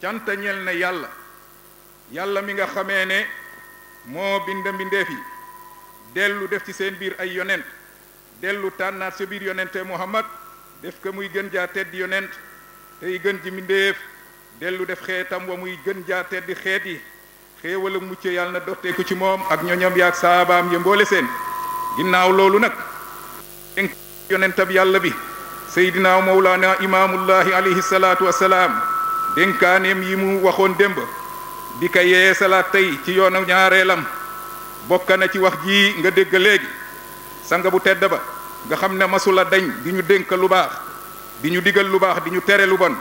cant ñel na yàlla mi nga xamee ne moo bind mbindeef yi dellu def ci seen biir ay yonent dellu tànnaat sa biir yonente Muhammad def ko muy gën jaa tedd yonent tey gën ji mbindeef dellu def xeetam wa muy gën jaa tedd xeet yi xéewala mucc yàlla na dotteeku ci moom ak ñoñam yaak saabaam ya mboole seen ginnaaw loolu nag dénk yonentab yàlla bi seydina mawlana imaamullahi alayhi salaatu wassalaam dénkaaneem yi mu waxoon démb di ka yee salaat tey ci yoonu ñaareelam bokk na ci wax ji nga dégg léegi sanga bu tedd ba nga xam ne masula dañ di ñu dénk lu baax di ñu digal lu baax di ñu tere lu bon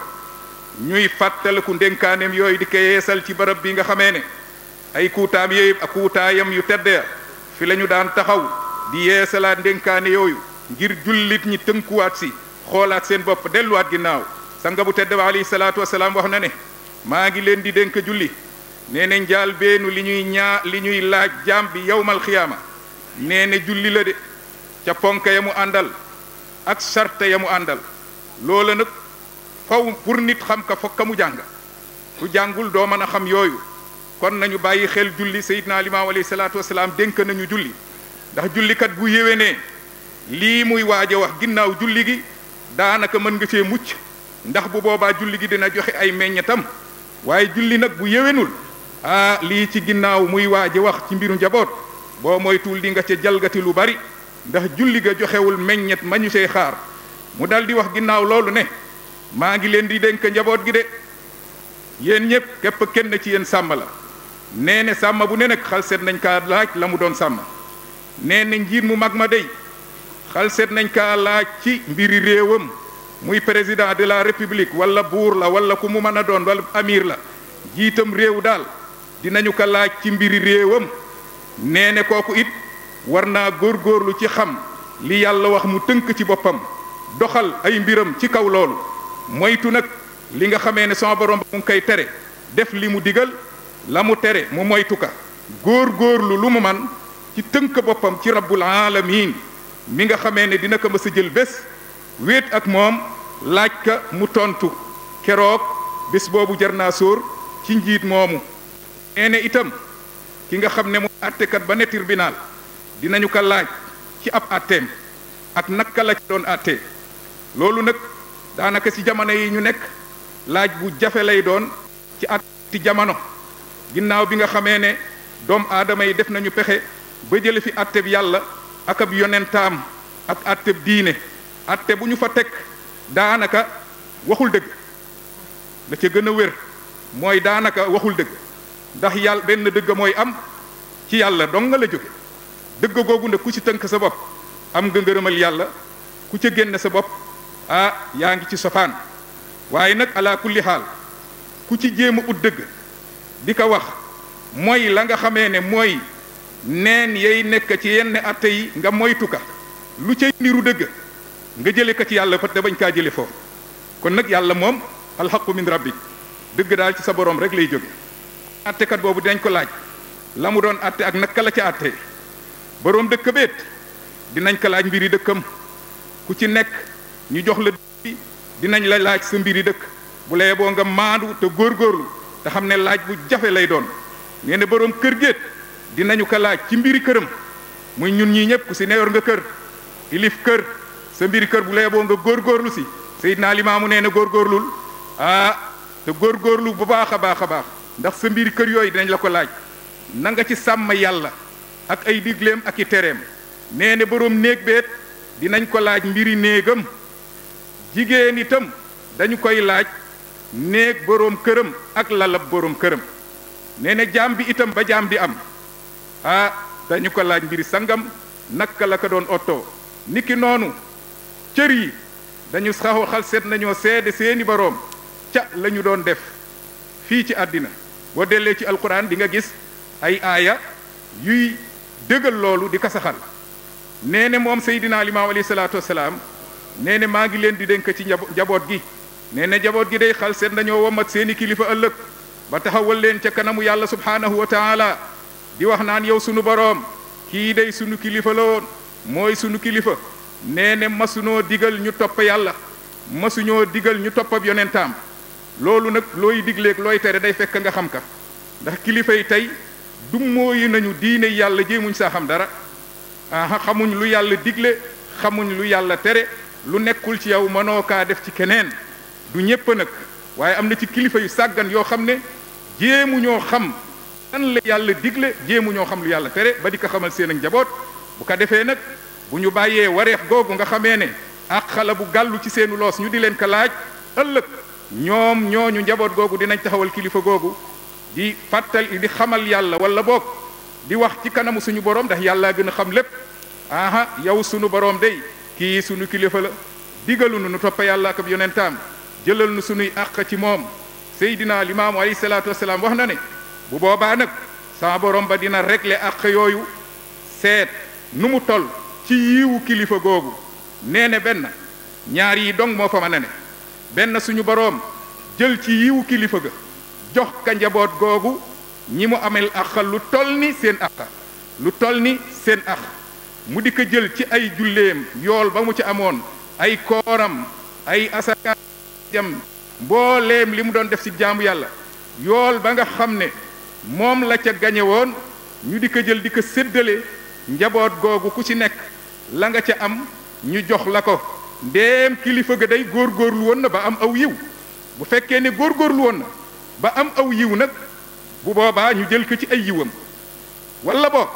ñuy fàttaliku ndénkaaneem yooyu di ko yeesal ci barab bi nga xamee ne ay kuutaam yooyu ak kuutaayam yu tedd ya fi la ñu daan taxaw di yeesalaat ndénkaane yooyu ngir jullit ñi tënkuwaat si xoolaat seen bopp delluwaat ginnaaw sanga bu tedd ba alayhi salaatu wasalaam wax na ne maa ngi leen di dénk julli nee ne njaal beenu li ñuy laaj jaam bi yawmal xiyaama nee ne julli la de ca ponk ya mu àndal ak sarte ya mu àndal loola nag faw pour nit xam ka fokk mu jàng ku jàngul doo mën a xam yooyu kon nañu bàyyi xel julli Seydina Limaamu alayhi salaatu wasalaam dénk nañu julli ndax jullikat bu yéwénee lii muy waaj a wax ginnaaw julli gi daanaka mën nga cee mucc ndax bu boobaa julli gi dina joxe ay meññatam waaye julli nag bu yéwénul lii ci ginnaaw muy waaj a wax ci mbiru njaboot boo moytuwul di nga ca jalgati lu bari ndax julli ga joxewul meññet ma ñu see xaar mu dal di wax ginnaaw loolu ne maa ngi leen di dénk njaboot gi de yéen ñëpp képp kenn ci yéen sàmm la nee ne sàmm bu ne nag xalseet nañ kaa laaj la mu doon sàmm nee ne njiit mu mag ma dey xalseet nañ kaa laaj ci mbiri réewam muy président de la république wala buur la wala ku mu mën a doon wala amir la jiitam réew daal dinañu ko laaj ci mbiri réewam nee ne kooku it war naa góorgóorlu ci xam li yàlla wax mu tënk ci boppam doxal ay mbiram ci kaw loolu moytu nag li nga xamee ne sama borom mu ngi koy tere def li mu digal la mu tere mu moytu ka góorgóorlu lu mu man ci tënk boppam ci rabbul alamin mi nga xamee ne dina ko mës a jël bés wéet ak moom laaj ka mu tontu keroog bés boobu jar naa sóor ci njiit moomu nee ne itam ki nga xam ne mu àttekat ba ne tribunal dinañu ko laaj ci ab àtteem ak naka la ci doon àttee loolu nag daanaka ci jamono yi ñu nekk laaj bu jafe lay doon ci atti jamono ginnaaw bi nga xamee ne doomu aadama yi def nañu pexe ba jële fi àtteb yàlla ak ab yonentaam ak àtteb diine àtte bu ñu fa teg daanaka waxul dëgg la ca gën a wér mooy daanaka waxul dëgg ndax yàlla benn dëgg mooy am ci yàlla dong nga la jóge dëgg googu nag ku ci tënk sa bopp am nga ngërëmal yàlla ku ca génn sa bopp yaa ngi ci sofaan waaye nag ala kulli xaal ku ci jéem a ut dëgg di ko wax mooy la nga xamee ne mooy neen yay nekk ci yenn atte yi nga moytu ka lu cay niru dëgg nga jële ko ci yàlla fa te bañ kaa jële foofu kon nag yàlla moom alxaqu min rabbik dëgg daal ci sa borom rek lay jóge attekat boobu dinañ ko laaj la mu doon atte ak naka la ca atte boroom dëkk beet dinañ ko laaj mbiri dëkkam ku ci nekk ñu jox la dinañ la laaj sa mbiri dëkk bu lee boo nga maandu te góorgóorlu te xam ne laaj bu jafe lay doon nee na boroom kër géet dinañu ko laaj ci mbiri këram muy ñun ñii ñëpp ku si neyor nga kër ilif kër sa mbiri kër bu lee boo nga góorgóorlu si Seydina Limaamu nee na góorgóorlul te góorgóorlu bu baax a baax a baax ndax sa mbiri kër yooyu dinañ la ko laaj na nga ci sàmm yàlla ak ay digleem ak i tereem nee na boroom néeg beet dinañ ko laaj mbiri néegam jigéen itam dañu koy laaj néeg boroom këram ak lalab boroom këram nee na jaam bi itam ba jaam bi am dañu ko laaj mbiri sangam naka la ko doon ottoo niki noonu cër yi dañu xal seet nañoo seede seeni boroom ca la ñu doon def fii ci àddina boo dellee ci alquran di nga gis ay aaya yuy dëggal loolu di ko saxal nee ne moom Seydina Limaamu alayhi salaatu wasalaam nee ne maa ngi leen di dénk ci njaboot gi nee ne njaboot gi day xal seet nañoo womat seeni kilifa ëllëg ba taxawal leen ca kanamu yàlla subhaanahu wa taala di wax naan yow sunu boroom kii day sunu kilifa la woon mooy sunu kilifa nee ne masuñoo digal ñu topp yàlla masuñoo digal ñu topp ab yonentaam loolu nag looy digleeg looy tere day fekk nga xam ka ndax kilifa yi tey du mooyu nañu diine yàlla jéemuñ saa xam dara xamuñ lu yàlla digle xamuñ lu yàlla tere lu nekkul ci yow mënoo kaa def ci keneen du ñépp nag waaye am na ci kilifa yu sàggan yoo xam ne jéemuñoo xam lan la yàlla digle jéemuñoo xam lu yàlla tere ba di ko xamal seen ak njaboot bu ko defee nag bu ñu bàyyee wareef googu nga xamee ne ak xala bu gàllu ci seenu loos ñu di leen ko laaj ëllëg ñoom ñooñu njaboot googu dinañ taxawal kilifa googu di fàttali di xamal yàlla wala boog di wax ci kanamu suñu borom ndax yàllaa gën a xam lépp yow suñu borom day kii suñu kilifa la digalu nu topp yàlla ak ab yonentaam jëlal nu suñuy àq ci moom Seydina Limaamu alayhi salaatu wasalaam wax na ne bu boobaa nag sama borom ba dina régler àq yooyu seet nu mu toll ci yiwu kilifa googu nee ne benn ñaar yi dong moo fa mën a ne benn suñu boroom jël ci yiwu kilifa ga jox ka njaboot googu ñi mu amel àq lu toll ni seen àq lu toll ni seen àq mu di ko jël ci ay julleem yool ba mu ci amoon ay kooram ay asaka jam mbooleem li mu doon def ci jaamu yàlla yool ba nga xam ne moom la ca gañe woon ñu di ko jël di ko séddale njaboot googu ku ci nekk la nga ca am ñu jox la ko ndéem kilifa ga day góorgóorlu woon na ba am aw yiw bu fekkee ne góorgóorlu woon na ba am aw yiw nag bu boobaa ñu jël ko ci ay yiwam wala boog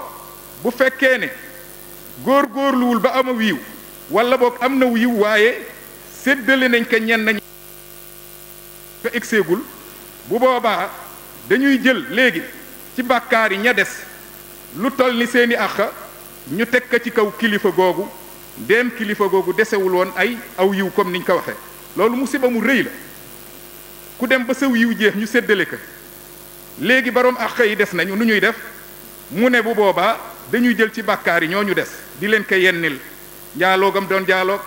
bu fekkee ne góorgóorluwul ba am aw yiw wala boog am na yiw waaye séddale nañ ko ñenn nañ ko egseegul bu boobaa dañuy jël léegi ci bàkkaar yi ña des lu toll ni seeni àq ñu teg ko ci kaw kilifa googu ndéem kilifa googu desewul woon ay aw yiw comme niñ ko waxee loolu musiba mu rëy la ku dem ba saw yiw jeex ñu séddale ko léegi borom àq yi des nañu nu ñuy def mu ne bu boobaa dañuy jël ci bàkkaar yi ñoo ñu des di leen ko yennil njaaloo gam doon njaaloog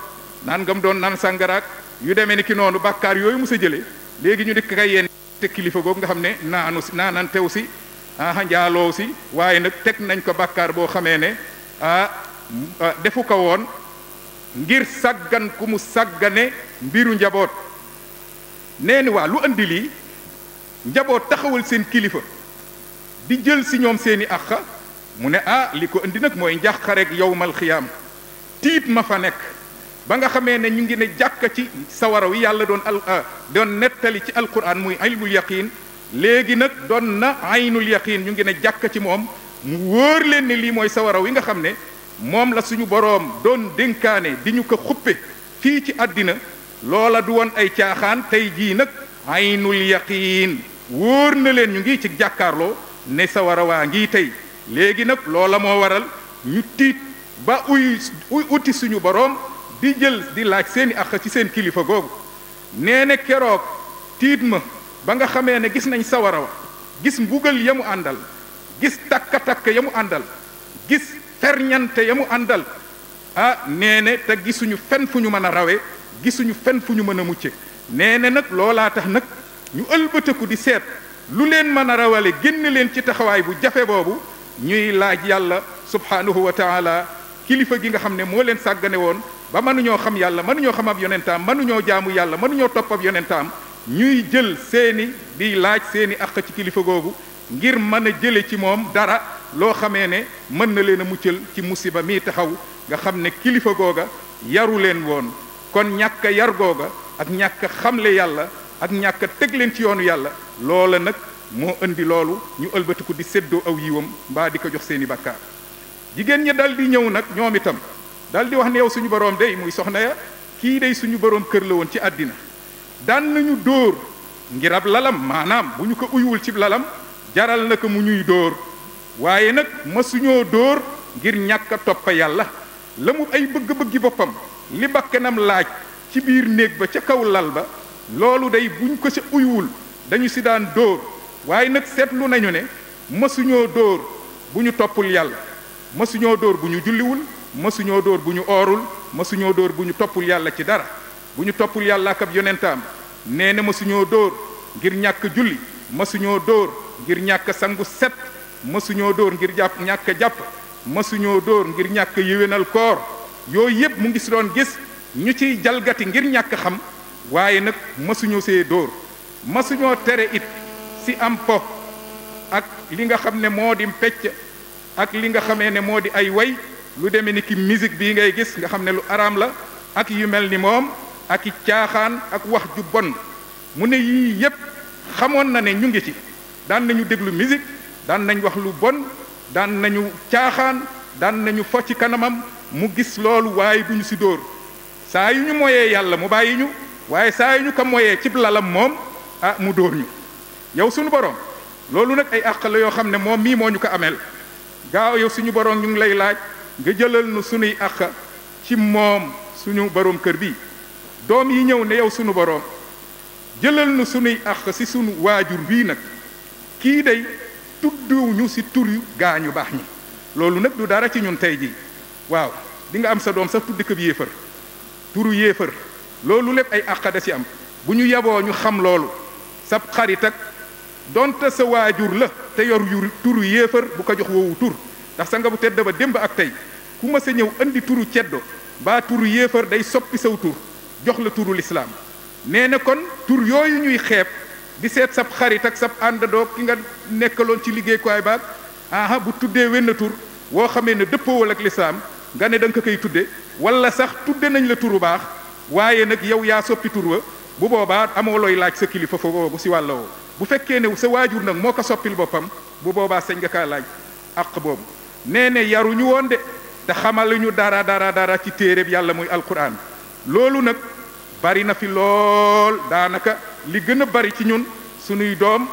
naan gam doon naan sàngaraak yu demee ni ki noonu bàkkaar yooyu mu sa jëlee léegi ñu di ko yenn te kilifa googu nga xam ne naanan tew si njaaloo si waaye nag teg nañ ko bàkkaar boo xamee ne defu ko woon ngir sàggan ku mu sàggane mbiru njaboot nee ni waa lu andi lii njaboot taxawal seen kilifa di jël si ñoom seeni àq mu ne li ko andi nag mooy njàqareeg yowmal xiyaam tiit ma fa nekk ba nga xamee ne ñu ngi ne jàkka ci sawara wi yàlla doon nettali ci alquran muy ilmul yaqin léegi nag doon na aynul yaqin ñu ngi ne jàkka ci moom mu wóor leen ne lii mooy sawara wi nga xam ne moom la suñu boroom doon dénkaane di ñu ko xuppe fii ci àddina loola du woon ay caaxaan tey jii nag aynul yaqin wóor na leen ñu ngi ci jàkkaarloo ne sawara waa ngi tey léegi nag loola moo waral ñu tiit ba uti suñu boroom di jël di laaj seeni àq ci seen kilifa googu nee ne keroog tiit ma ba nga xamee ne gis nañ sawara wa gis mbugal ya mu àndal gis takka-takk ya mu àndal gis ferñante ya mu àndal nee ne te gisuñu fen fu ñu mën a rawe gisuñu fen fu ñu mën a mucce nee ne nag loolaa tax nag ñu ëlbëtëku di seet lu leen mën a rawale génn leen ci taxawaay bu jafe boobu ñuy laaj yàlla subhanahu wa taala kilifa gi nga xam ne moo leen sàggane woon ba mënuñoo xam yàlla mënuñoo xam ab yonentaam mënuñoo jaamu yàlla mënuñoo topp ab yonentaam ñuy jël seeni di laaj seeni àq ci kilifa googu ngir mën a jële ci moom dara loo xamee ne mën na leen a muccal ci musiba mii taxaw nga xam ne kilifa googa yaru leen woon kon ñàkk yar googa ak ñàkk xamle yàlla ak ñàkk teg leen ci yoonu yàlla loola nag moo indi loolu ñu ëlbatiku di séddoo aw yiwam mbaa di ko jox seeni bàkkaar jigéen ñi dal di ñëw nag ñoom itam dal di wax ne yow suñu boroom day muy soxna ya kii day suñu boroom kër la woon ci àddina daan nañu dóor ngir ab lalam maanaam bu ñu ko uyuwul ci lalam jaral na ko mu ñuy dóor waaye nag masuñoo dóor ngir ñàkk a topp yàlla la mu ay bëgg-bëggi boppam li bakkanam laaj ci biir néeg ba ca kaw lal ba loolu day buñ ko ca uyuwul dañu si daan dóor waaye nag seetlu nañu ne masuñoo dóor bu ñu toppul yàlla masuñoo dóor bu ñu julliwul masuñoo dóor bu ñu oorul masuñoo dóor bu ñu toppul yàlla ci dara bu ñu toppul yàlla ak ab yonentaam nee na masuñoo dóor ngir ñàkk julli masuñoo dóor ngir ñàkk sangu set masuñoo dóor ngir ñàkk jàpp masuñoo dóor ngir ñàkk yéwénal koor yooyu yëpp mu ngi si doon gis ñu ciy jalgati ngir ñàkk xam waaye nag masuñu see dóor masuñoo tere it si am po ak li nga xam ne moo di pecc ak li nga xamee ne moo di ay way lu demee ni ki musique bii ngay gis nga xam ne lu araam la ak yu mel ni moom ak i caaxaan ak wax ju bon mu ne yii yëpp xamoon na ne ñu ngi ci daan nañu déglu musique daan nañ wax lu bon daan nañu caaxaan daan nañu fo ci kanamam mu gis loolu waaye duñu si dóor saa yu ñu moyee yàlla mu bàyyi ñu waaye saa yu ñu ko moyee cib lalam moom ah mu dóor ñu yow suñu borom loolu nag ay àq la yoo xam ne moom mii moo ñu ko ameel gaaw yow suñu borom ñu ngi lay laaj nga jëlal nu suñuy àq ci moom suñu borom kër bi doom yi ñëw ne yow suñu borom jëlal nu suñuy àq si suñu waajur bii nag kii day tudduñu si tur yu gaañu baax ñi loolu nag du dara ci ñun tey jii waaw di nga am sa doom sax tuddi ko yéefar turu yéefar loolu lépp ay àq da ci am bu ñu yaboo ñu xam loolu sab xarit ak donte sa waajur la te yor yu turu yéefar bu ko jox woowu tur ndax sa nga bu tedd ba démb ak tey ku ma sa ñëw andi turu ceddo baa turu yéefar day soppi saw tur jox la turu lislaam nee na kon tur yooyu ñuy xeeb di seet sab xarit ak sab àndandoo ki nga nekkaloon ci liggéeyukaay baag aha bu tuddee wenn tur woo xamee ne dëppoowal ak lislaam nga ne da nga ko koy tudde wala sax tudde nañ la turu baax waaye nag yow yaa soppi tur wa bu boobaa amoo looy laaj sa kilifa fa boobu si wàlla woo bu fekkee ne sa waajur nag moo ko soppil boppam bu boobaa sañ nga kaa laaj àq boobu nee ne yaruñu woon de te xamaluñu dara ci téereb yàlla muy alquran loolu nag bari na fi lool daanaka li gën a bari ci ñun sunuy doom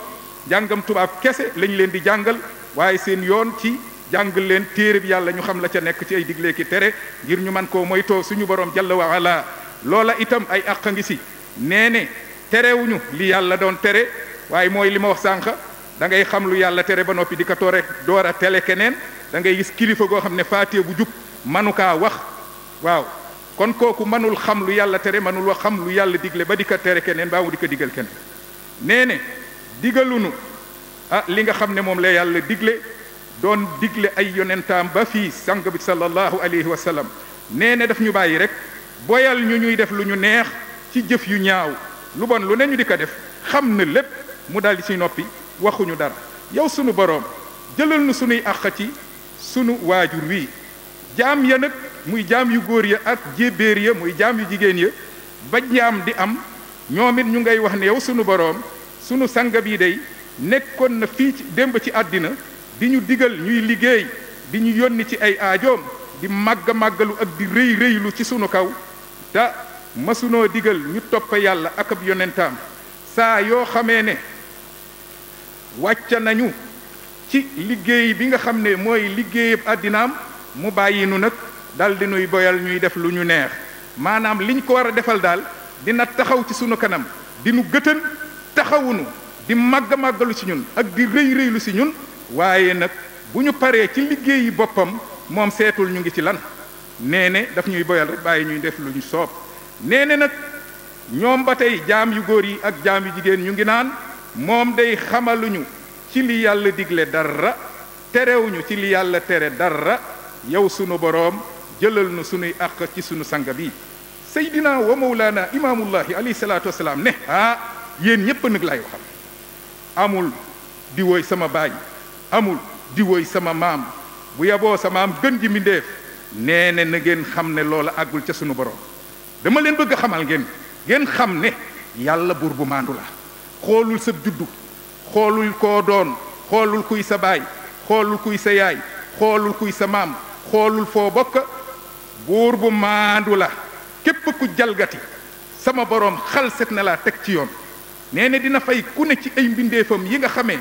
jàngam tubaab kese lañ leen di jàngal waaye seen yoon ci jàngal leen téereb yàlla ñu xam la ca nekk ci ay digle ki tere ngir ñu man koo moytoo suñu borom jalla wa ala loola itam ay àq ngi si nee ne terewuñu li yàlla doon tere waaye mooy li ma wax sànq da ngay xam lu yàlla tere ba noppi di ko toore door a tele keneen da ngay gis kilifa goo xam ne faatiye bu jub manu kaa wax waaw kon kooku manul xam lu yàlla tere manul wax xam lu yàlla digle ba di ko tere keneen baa mu di ko digal keneen nee ne digalunu li nga xam ne moom la yàlla digle doon digle ay yonentaam ba fii sang bi sallallahu alayhi wa sallam nee ne daf ñu bàyyi rek boyal ñu ñuy def lu ñu neex ci jëf yu ñaaw lu bon lu ne ñu di ko def xam na lépp mu daldi ci noppi waxuñu dara yow sunu boroom jëlal nu sunuy àq ci sunu waajur wi jaam ya nag muy jaam yu góor ya ak jébbéer ya muy jaam yu jigéen ya ba jaam di am ñoom it ñu ngay wax ne yow sunu boroom sunu sanga bii day nekkoon na fii ci démb ci àddina di ñu digal ñuy liggéey di ñu yónni ci ay aajoom di màggalu ak di rëy rëylu ci sunu kaw te masunoo digal ñu topp yàlla ak ab yonentaam saa yoo xamee ne wàcca nañu ci liggéey bi nga xam ne mooy liggéeyab àddinaam mu bàyyi nu nag dal di nuy boyal ñuy def lu ñu neex maanaam liñ ko war a defal daal dina taxaw ci sunu kanam di nu gëtën taxawunu di màggalu ci ñun ak di rëy rëylu ci ñun waaye nag bu ñu paree ci liggéeyi boppam moom seetul ñu ngi ci lan nee ne daf ñuy boyal rek bàyyi ñuy def lu ñu soob nee ne nag ñoom ba tey jaam yu góor yi ak jaam yu jigéen ñu ngi naan moom day xamaluñu ci li yàlla digle dara terewuñu ci li yàlla tere dara yow sunu boroom jëlal nu sunuy àq ci sunu sanga bi seydina wa mawlaana imaamullahi alayhi salaatu wasalaam ne yéen ñépp nag lay waxal amul di woy sama baay amul di woy sama maam bu yaboo sa maam gën ji mbindéef nee ne na ngeen xam ne loola àggul ca sunu boroom dama leen bëgg a xamal ngeen xam ne yàlla buur bu maandu la xoolul sa juddu xoolul koo doon xoolul kuy sa baay xoolul kuy sa yaay xoolul kuy sa maam xoolul foo bokk buur bu maandu la képp ku jalgati sama boroom xalset na laa teg ci yoon nee ne dina fay ku ne ci ay mbindeefam yi nga xamee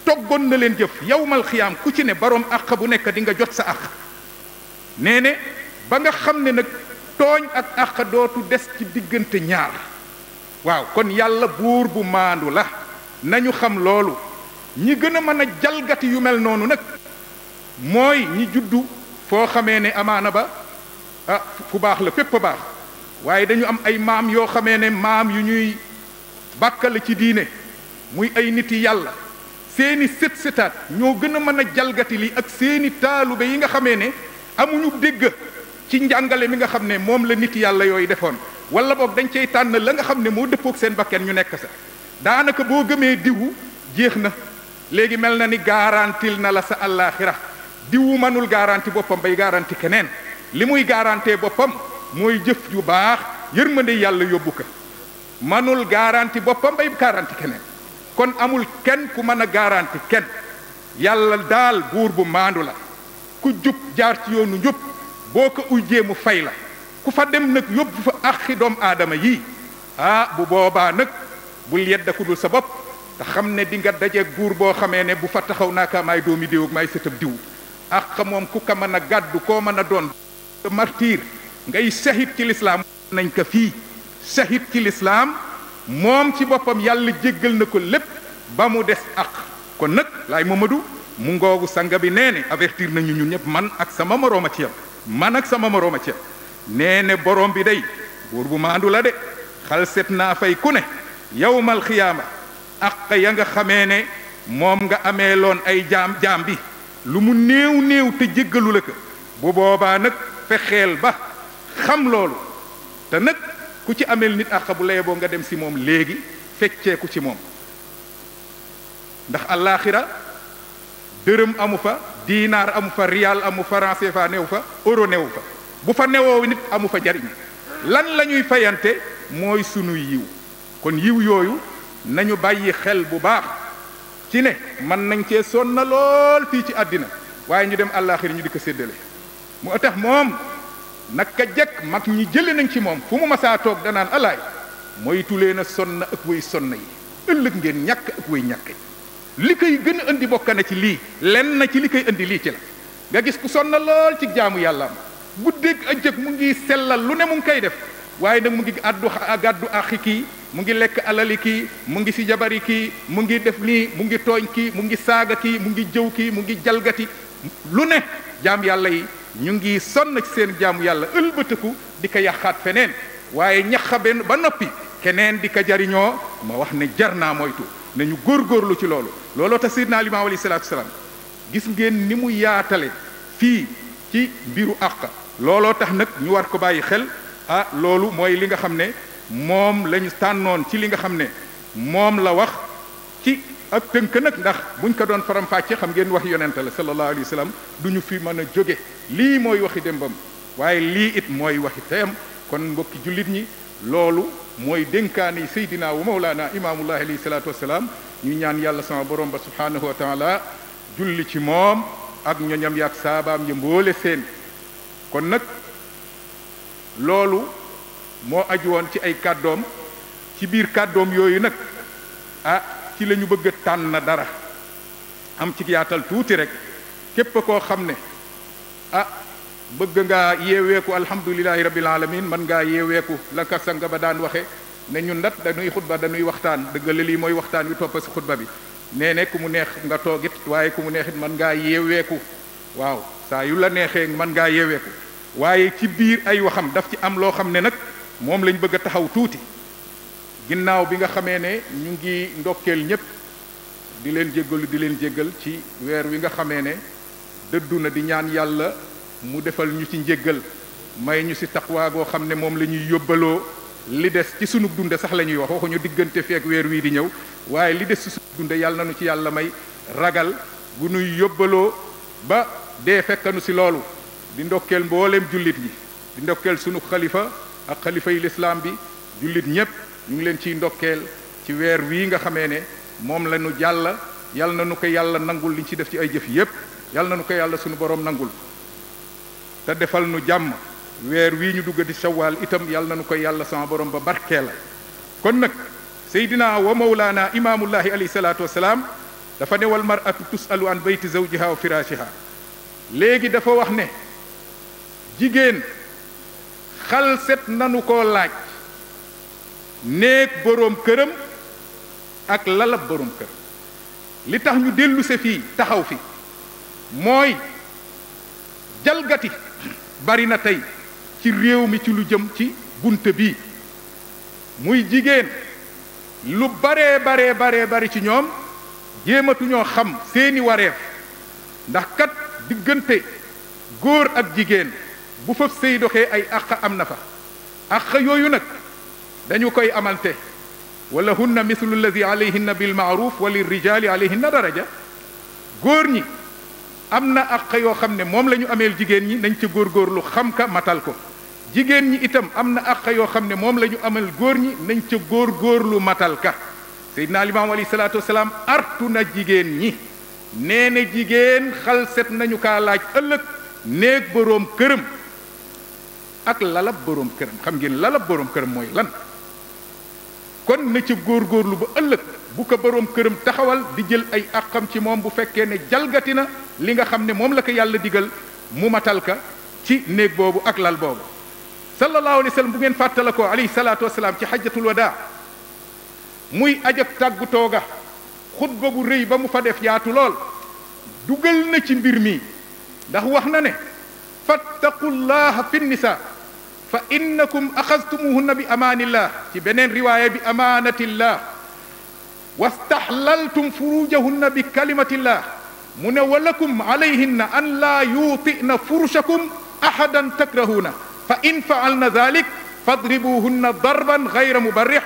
toggoon na leen jëf yawmal xiyaam ku ci ne boroom àq bu nekk di nga jot sa àq nee ne ba nga xam ne nag tooñ ak àq dootu des ci diggante ñaar waaw kon yàlla buur bu maandu la nañu xam loolu ñi gën a mën a jalgati yu mel noonu nag mooy ñi juddu foo xamee ne amaana ba fu baax la fépp baax waaye dañu am ay maam yoo xamee ne maam yu ñuy bàkkale ci diine muy ay niti yàlla seeni sët-sëtaat ñoo gën a mën a jalgati li ak seeni taalube yi nga xamee ne amuñu dégg ci njàngale mi nga xam ne moom la nit yàlla yooyu defoon wala boog dañ cay tànn la nga xam ne moo dëppoog seen bakken ñu nekk sa daanaka boo gëmee diwu jeex na léegi mel na ni garantil na la sa àllaaxira diwu mënul garanti boppam bay garanti keneen li muy garantee boppam mooy jëf yu baax yërmande yàlla yóbbu ko mënul garanti boppam bay garanti keneen kon amul kenn ku mën a garanti kenn yàlla daal buur bu maandu la ku jub jaar ci yoonu njub boo ko ujjee mu fay la ku fa dem nag yóbbu fa axi doom aadama yii bu boobaa nag bul yedda ku dul sa bopp te xam ne di nga dajeeg buur boo xamee ne bu fa taxaw naaka maay doomi diw ak maay sëtab diw ak moom ku ko mën a gàddu koo mën a doon martyr ngay sahit ci lislaam nañ ko fii sahit ci lislaam moom ci boppam yàlla jéggal na ko lépp ba mu des ak kon nag laay Mamadou mu ngoogu sanga bi nee ne avertir nañu ñun ñëpp man ak sama morooma ci yam nee ne borom bi day buur bu maandu la de xal set naa fay ku ne yawmal xiyaama ak ya nga xamee ne moom nga amee loon ay jaam bi lu mu néew te jéggalu la ko bu boobaa nag fexeel ba xam loolu te nag ku ci ameel nit àq bu lay boo nga dem si moom léegi fecceeku ci moom ndax allaaxira dërëm amu fa diinaar amu fa rial amu fa franc CFA new fa euro new fa bu fa newoo nit amu fa jariñ lan la ñuy fayante mooy sunu yiw kon yiw yooyu nañu bàyyi xel bu baax ci ne mën nañ cee sonna lool fii ci àddina waaye ñu dem àllaaxira ñu di ko séddale moo tax moom naka jekk mag ñi jële nañ ci moom fu mu masaa toog danaan alaay moytulee na sonna ak way sonna yi ëllëg ngeen ñàkk ak way ñàkk li koy gën a indi bokk na ci lii lenn na ci li koy indi lii ci la nga gis ku sonna lool ci jaamu yàlla guddeeg ëccëg mu ngi sellal lu ne mu ngi koy def waaye nag mu ngi gàddu axi kii mu ngi lekk alali kii mu ngi si jabari kii mu ngi def nii mu ngi tooñ kii mu ngi saaga kii mu ngi jëw kii mu ngi jalgati lu ne jaam yàlla yi ñu ngi sonn ci seen jaamu yàlla ëlbëtëku di ko yàqaat feneen waaye ñaxaben ba noppi keneen di ko jariñoo ma wax ne jar naa moytu nañu góorgóorlu ci looloo tax Seydina Limaamu alayhi salaatu wasalaam gis ngeen ni mu yaatale fii ci mbiru àq looloo tax nag ñu war ko bàyyi xel loolu mooy li nga xam ne moom lañu tànnoon ci li nga xam ne moom la wax ci ak tënk nag ndax buñ ko doon faram-fàcce xam ngeen wax yonente la sallallahu alayhi wa sallam du ñu fi mën a jóge lii mooy waxi démbam waaye lii it mooy waxi teyam kon mbokki jullit ñi loolu mooy dénkaani seydina wa mawlaana imaamullahi alayhi salaatu wasalaam ñu ñaan yàlla sama borom ba subhaanahu wa taala julli ci moom ak ñoñam yaak saabaam ya mboole seen kon nag loolu moo aju woon ci ay kàddoom ci biir kàddoom yooyu nag ci la ñu bëgg a tànn dara am ci yaatal tuuti rek képp koo xam ne bëgg ngaa yeeweeku alhamdulilahi rabbil alamin man ngaa yeeweeku la ka sanga ba daan waxe ne ñun nat dañuy xutba dañuy waxtaan dëgg la lii mooy waxtaan wi toppa si xutba bi nee ne ku mu neex nga toogit waaye ku mu neexit man ngaa yeeweeku waaw saa yu la neexee man ngaa yeeweeku waaye ci biir ay waxam daf ci am loo xam ne nag moom lañ bëgg a taxaw tuuti ginnaaw bi nga xamee ne ñu ngi ndokkeel ñépp di leen jéggal ci weer wi nga xamee ne dëddu na di ñaan yàlla mu defal ñu ci njéggal may ñu ci taqwa goo xam ne moom la ñuy yóbbaloo li des ci sunu dunde sax la ñuy wax waxuñu diggante feek weer wii di ñëw waaye li des ci sunu dunde yàlla nañu ci yàlla may ragal gu nuy yóbbaloo ba dee fekkanu ci loolu di ndokkeel mbooleem jullit yi di ndokkeel sunu xalifa ak xalifa yi lislaam bi jullit ñépp ñu ngi leen ciy ndokkeel ci weer wii nga xamee ne moom la ñu jàll yal na nu ko yàlla nangul liñ ci def ci ay jëf yépp yal na nu ko yàlla sunu borom nangul te defal nu jàmm weer wii ñu dugg di shawwal itam yal na nu ko yàlla sama borom ba barkee la kon nag seydina wa mawlaana imaamullahi alayhi salaatu wasalaam dafa ne wal mar'atu tusalu an bayti zawjiha wa firashiha léegi dafa wax ne jigéen xalset nanu ko laaj néeg boroom këram ak lalab boroom kër li tax ñu dellu se fii taxaw fi mooy jalgati bari na tey ci réew mi ci lu jëm ci bunte bii muy jigéen lu bari ci ñoom jéematuñoo xam seeni wareef ndax kat diggante góor ak jigéen bu fa sëy doxee ay àq am na fa àq yooyu nag dañu koy amalte wala hunna mithlu alladi alayhinna bil maaruf wa lirrijali alayhinna daraja góor ñi am na àq yoo xam ne moom la ñu ameel jigéen ñi nañ ca góorgóorlu xam ka matal ko jigéen ñi itam am na àq yoo xam ne moom la ñu ameel góor ñi nañ ca góorgóorlu matal ka Seydina Limaamu alayhi salaatu wasalaam artu na jigéen ñi nee na jigéen xalset nañu kaa laaj ëllëg néeg boroom këram ak lalab boroom këram xam ngeen lalab boroom këram mooy lan kon na ca góorgóorlu ba ëllëg bu ko boroom këram taxawal di jël ay àqam ci moom bu fekkee ne jalgati na li nga xam ne moom la ko yàlla digal mu matal ka ci néeg boobu ak lal boobu sallallahu alayhi wa sallam bu ngeen fàttala ko alayhi salaatu wasalaam ci xajjatul wadaa muy ajab tàggutoo ga xutba bu rëy ba mu fa def yaatu lool dugal na ci mbir mi ndax wax na ne fattaqullaha fi nisa fa innakum axastumuhunna bi amaanillah ci beneen riwaaya bi amaanatillah wastaxlaltum furujahunna bi kalimatillah mu ne walakum alayhinna an laa yuutina furushakum ahadan takrahuuna fa in faalna dalik fadribuhunna darban gayra mubarrix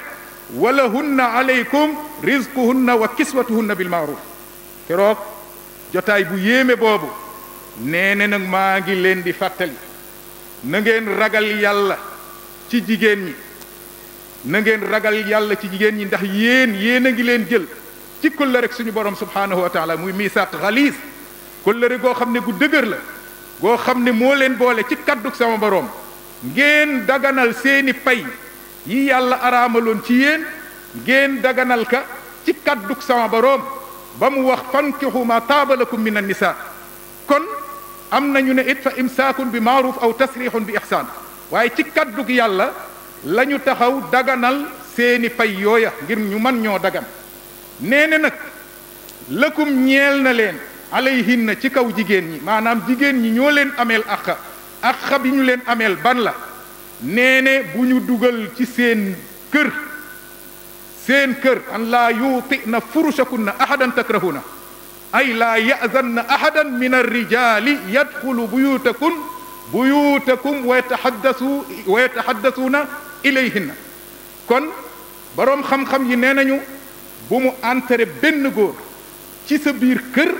walahunna alaykum rizquhunna wa kiswatuhunna bil maaruf keroog jotaay bu yéeme boobu nee ne nag maa ngi leen di fàttali na ngeen ragal yàlla ci jigéen ñi na ngeen ragal yàlla ci jigéen ñi ndax yéen a ngi leen jël ci kóllëre rek suñu borom subhaanahu wa taala muy misaaq xaliis kóllëre goo xam ne gu dëgër la goo xam ne moo leen boole ci kaddug sama borom ngeen daganal seeni pay yi yàlla araamaloon ci yéen ngeen daganal ka ci kaddug sama borom ba mu wax fankixu ma taaba lakum min annisa kon am nañu ne it fa imsaakun bi maaruf aw tasrixun bi ixsaan waaye ci kaddug yàlla la ñu taxaw daganal seeni pay yooya ngir ñu man ñoo dagan nee ne nag lëkum ñeel na leen alayhinna ci kaw jigéen ñi maanaam jigéen ñi ñoo leen ameel aqa bi ñu leen ameel ban la nee ne bu ñu dugal ci seen kër an laa yuutina furushakunna ahadan takrahuna ay laa yazanna ahadan min arrijaali yadxulu buyutakum wa yatahaddasuuna ilayhinna kon boroom xam-xam yi nee nañu bu mu entere benn góor ci sa biir kër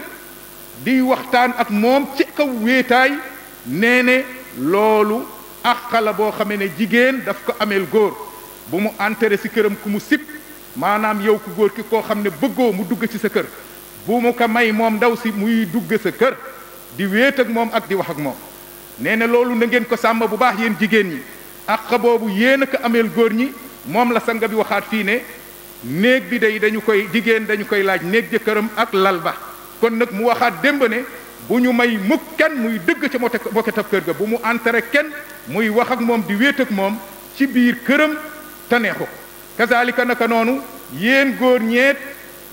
di waxtaan ak moom ci kaw wéetaay nee ne loolu àq la boo xamee ne jigéen daf ko ameel góor bu mu entere si këram ku mu sib maanaam yow ku góor ki koo xam ne bëggoo mu dugg ci sa kër bu mu ko may moom ndaw si muy dugg sa kër di wéet ak moom ak di wax ak moom nee na loolu na ngeen ko sàmm bu baax yéen jigéen ñi àq boobu yéen a ko ameel góor ñi moom la sanga bi waxaat fii ne néeg bi day jigéen dañu koy laaj néeg jëkkëram ak lal ba kon nag mu waxaat démb ne bu ñu may mukk kenn muy dëgg ca moketab kër ga bu mu entere kenn muy wax ak moom di wéet ak moom ci biir këram te neexu ko kazalika naka noonu yéen góor ñeet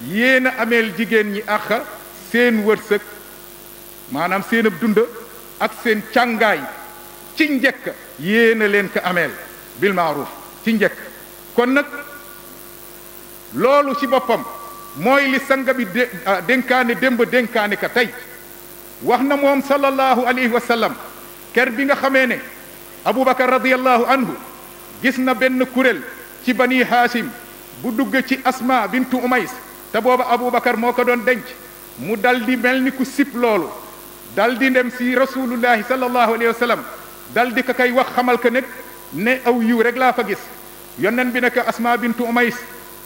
yéen a ameel jigéen ñi àq seen wërsëg maanaam seen ab dund ak seen càngaay ci njëkk yéen a leen ko ameel bil maaruf ci njëkk kon nag loolu ci boppam mooy li sanga bi dénkaane démb dénkaane ka tey wax na moom sallallahu alayhi wa sallam ker bi nga xamee ne aboubacar radiallahu anhu gis na benn kuréel ci bani haasim bu dugg ci asma bintu umays te booba aboubacar moo ko doon denc mu dal di mel ni ku sip loolu dal di dem si rasulullahi sallallahu alayhi wa sallam dal di ko kay wax xamal ko ne aw yiw rek laa fa gis yonnen bi ne ko asma bintu umays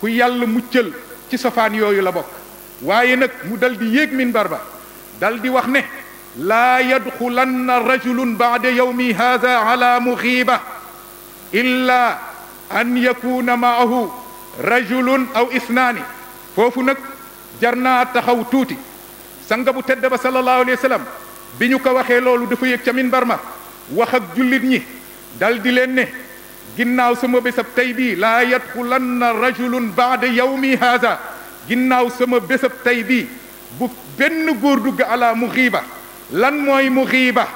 ku yàlla muccal ci sofaan yooyu la bokk waaye nag mu dal di yéeg minbar ba dal di wax ne laa yadxulanna rajulun baada yawmi haada ala muxiiba illa an yakuna maahu rajulun aw isnaani foofu nag jar naa taxaw tuuti sanga bu tedd ba sallallahu alayhi wa sallam bi ñu ko waxee loolu dafa yëg ca minbar ma wax ak jullit ñi dal di leen ne ginnaaw sama bésab tey bii laa yadxulanna rajulun baada yawmi haada ginnaaw sama bésab tey bii bu benn góor dugg ala muxiiba lan mooy muxiiba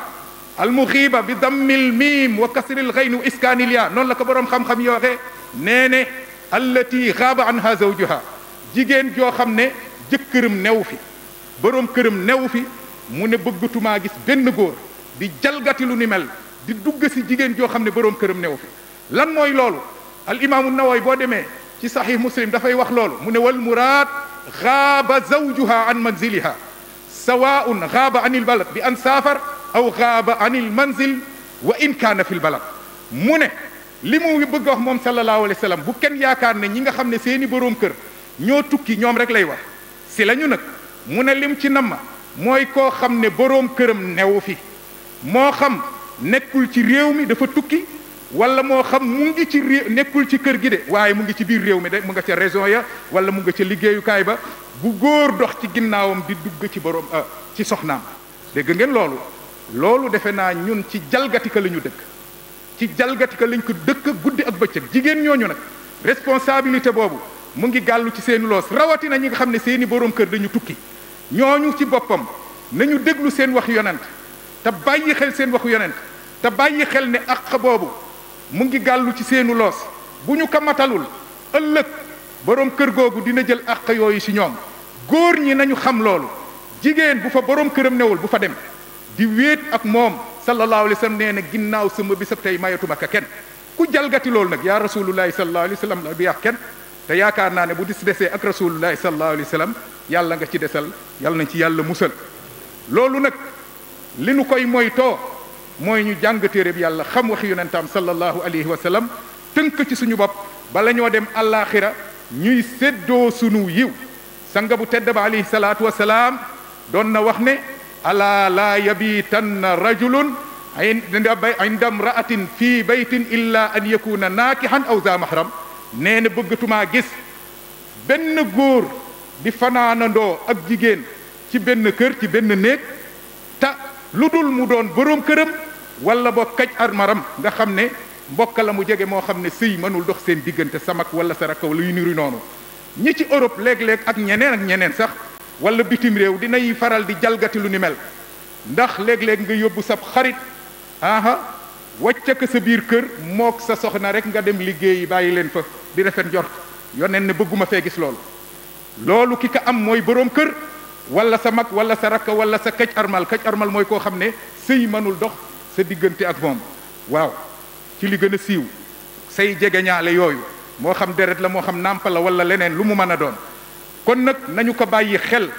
al muxiiba bi dammil miim wa kasril xayn wa iskaanil yaa noonu la ko boroom xam-xam yi waxee nee ne allati xaaba anha zawjuha jigéen joo xam ne jëkkëram new fi boroom këram new fi mu ne bëggatumaa gis benn góor di jalgati lu ni mel di dugg si jigéen joo xam ne boroom këram newu fi lan mooy loolu al imaamu Nawawi boo demee ci sahih muslim dafay wax loolu mu ne wal muraad gaaba zawjuha an manziliha sawaun gaaba an il balad bi an saafar aw gaaba an il manzil wa in kaana fi l balad mu ne li mu bëgg a wax moom sallallahu alayhi wa sallam bu kenn yaakaar ne ñi nga xam ne seeni boroom kër ñoo tukki ñoom rek lay wax si la ñu nag mu ne lim ci namma mooy koo xam ne boroom këram newu fi moo xam nekkul ci réew mi dafa tukki wala moo xam mu ngi ci réew nekkul ci kër gi de waaye mu ngi ci biir réew mi de mu nga ca région ya wala mu nga ca liggéeyukaay ba bu góor dox ci ginnaawam di dugg ci boroom ci soxnaam dégg ngeen loolu defe naa ñun ci jalgatika la ñu dëkk ci jalgatika lañ ko dëkk guddi ak bëccëg jigéen ñooñu nag responsabilité boobu mu ngi gàllu ci seen loos rawatina ñi nga xam ne seeni boroom kër dañu tukki ñooñu ci boppam nañu déglu seen wax yonent te bàyyi xel seen waxu yonent te bàyyi xel ne àq boobu mu ngi gàllu ci seenu loos bu ñu ko matalul ëllëg boroom kër googu dina jël àq yooyu ci ñoom góor ñi nañu xam loolu jigéen bu fa boroom këram newul bu fa dem di wéet ak moom sallallahu alayhi wa sallam nee na ginnaaw sama bisab tey mayatuma ka kenn ku jalgati loolu nag yaa rasulullahi sallallahu alayhi wa sallam la bi yàq kenn te yaakaar naa ne bu dis desee ak rasulullahi sallallahu alayhi wa sallam yàlla nga ci desal yàlla nañ ci yàlla musal loolu nag li nu koy moytoo mooy ñu jàng téere bi yàlla xam waxi yonentam sallallahu alayhi wa sallam tënk ci suñu bopp bala ñoo dem àllaaxira ñuy séddoo sunu yiw sanga bu tedd ba alayhi salaatu wa salaam doon na wax ne alaa laa yabitanna rajulun inda mraatin fii baytin illa an yakuna naakihan aw za mahram nee na bëggatumaa gis benn góor di fanaanandoo ak jigéen ci benn kër ci benn néeg te lu dul mu doon boroom këram wala boo kaj armaram nga xam ne mbokk la mu jege moo xam ne sëy mënul dox seen diggante samak wala saraka wala yu niru noonu ñi ci Europe léeg-léeg ak ñeneen sax wala bitim réew dinay faral di jalgati lu ni mel ndax léeg-léeg nga yóbbu sab xarit wàcce ko sa biir kër mook sa soxna rek nga dem liggéeyi bàyyi leen fa di rafet njort yoneen ne bëgguma fee gis loolu ki ko am mooy boroom kër wala sa mag wala sa rakka wala sa kaj armal mooy koo xam ne sëy mënul dox sa diggante ak moom waaw ci li gën a siiw say jegeñaale yooyu moo xam deret la moo xam nàmpa la wala leneen lu mu mën a doon kon nag nañu ko bàyyi xel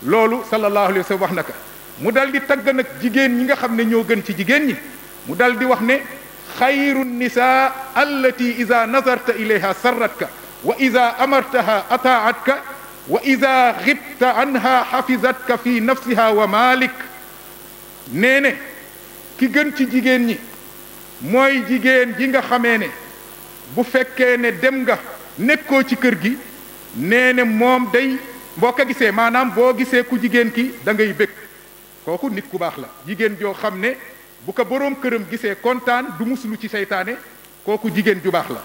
loolu sallallahu alayhi wa sallam wax na ko mu dal di tagg nag jigéen ñi nga xam ne ñoo gën ci jigéen ñi mu dal di wax ne xayru nisa allati ida nazarta ilayha sarratka wa ida amartaha ataatka wa ida xibta anha xafizatka fi nafsiha wa malik nee ne ki gën ci jigéen ñi mooy jigéen ji nga xamee ne bu fekkee ne dem nga nekkoo ci kër gi nee ne moom day boo ko gisee maanaam boo gisee ku jigéen ki da ngay bëgg kooku nit ku baax la jigéen joo xam ne bu ko boroom këram gisee kontaan du muslu ci seytaane kooku jigéen ju baax la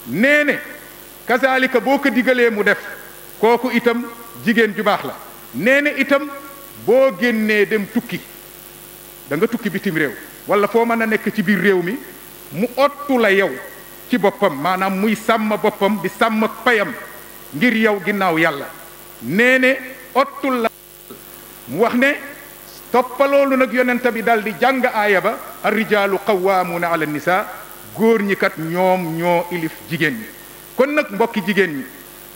nee ne kazalika boo ko digalee mu def kooku itam jigéen ju baax la nee ne itam boo génnee dem tukki da nga tukki bitim réew wala foo mën a nekk ci biir réew mi mu ottu la yow ci boppam maanaam muy sàmm boppam di sàmm payam ngir yow ginnaaw yàlla nee ne ottul la mu wax ne toppaloolu nag yonent bi dal di jàng aaya ba arrijaalu qawwaamuuna ala nisa góor ñi kat ñoom ñoo ilif jigéen ñi kon nag mbokki jigéen ñi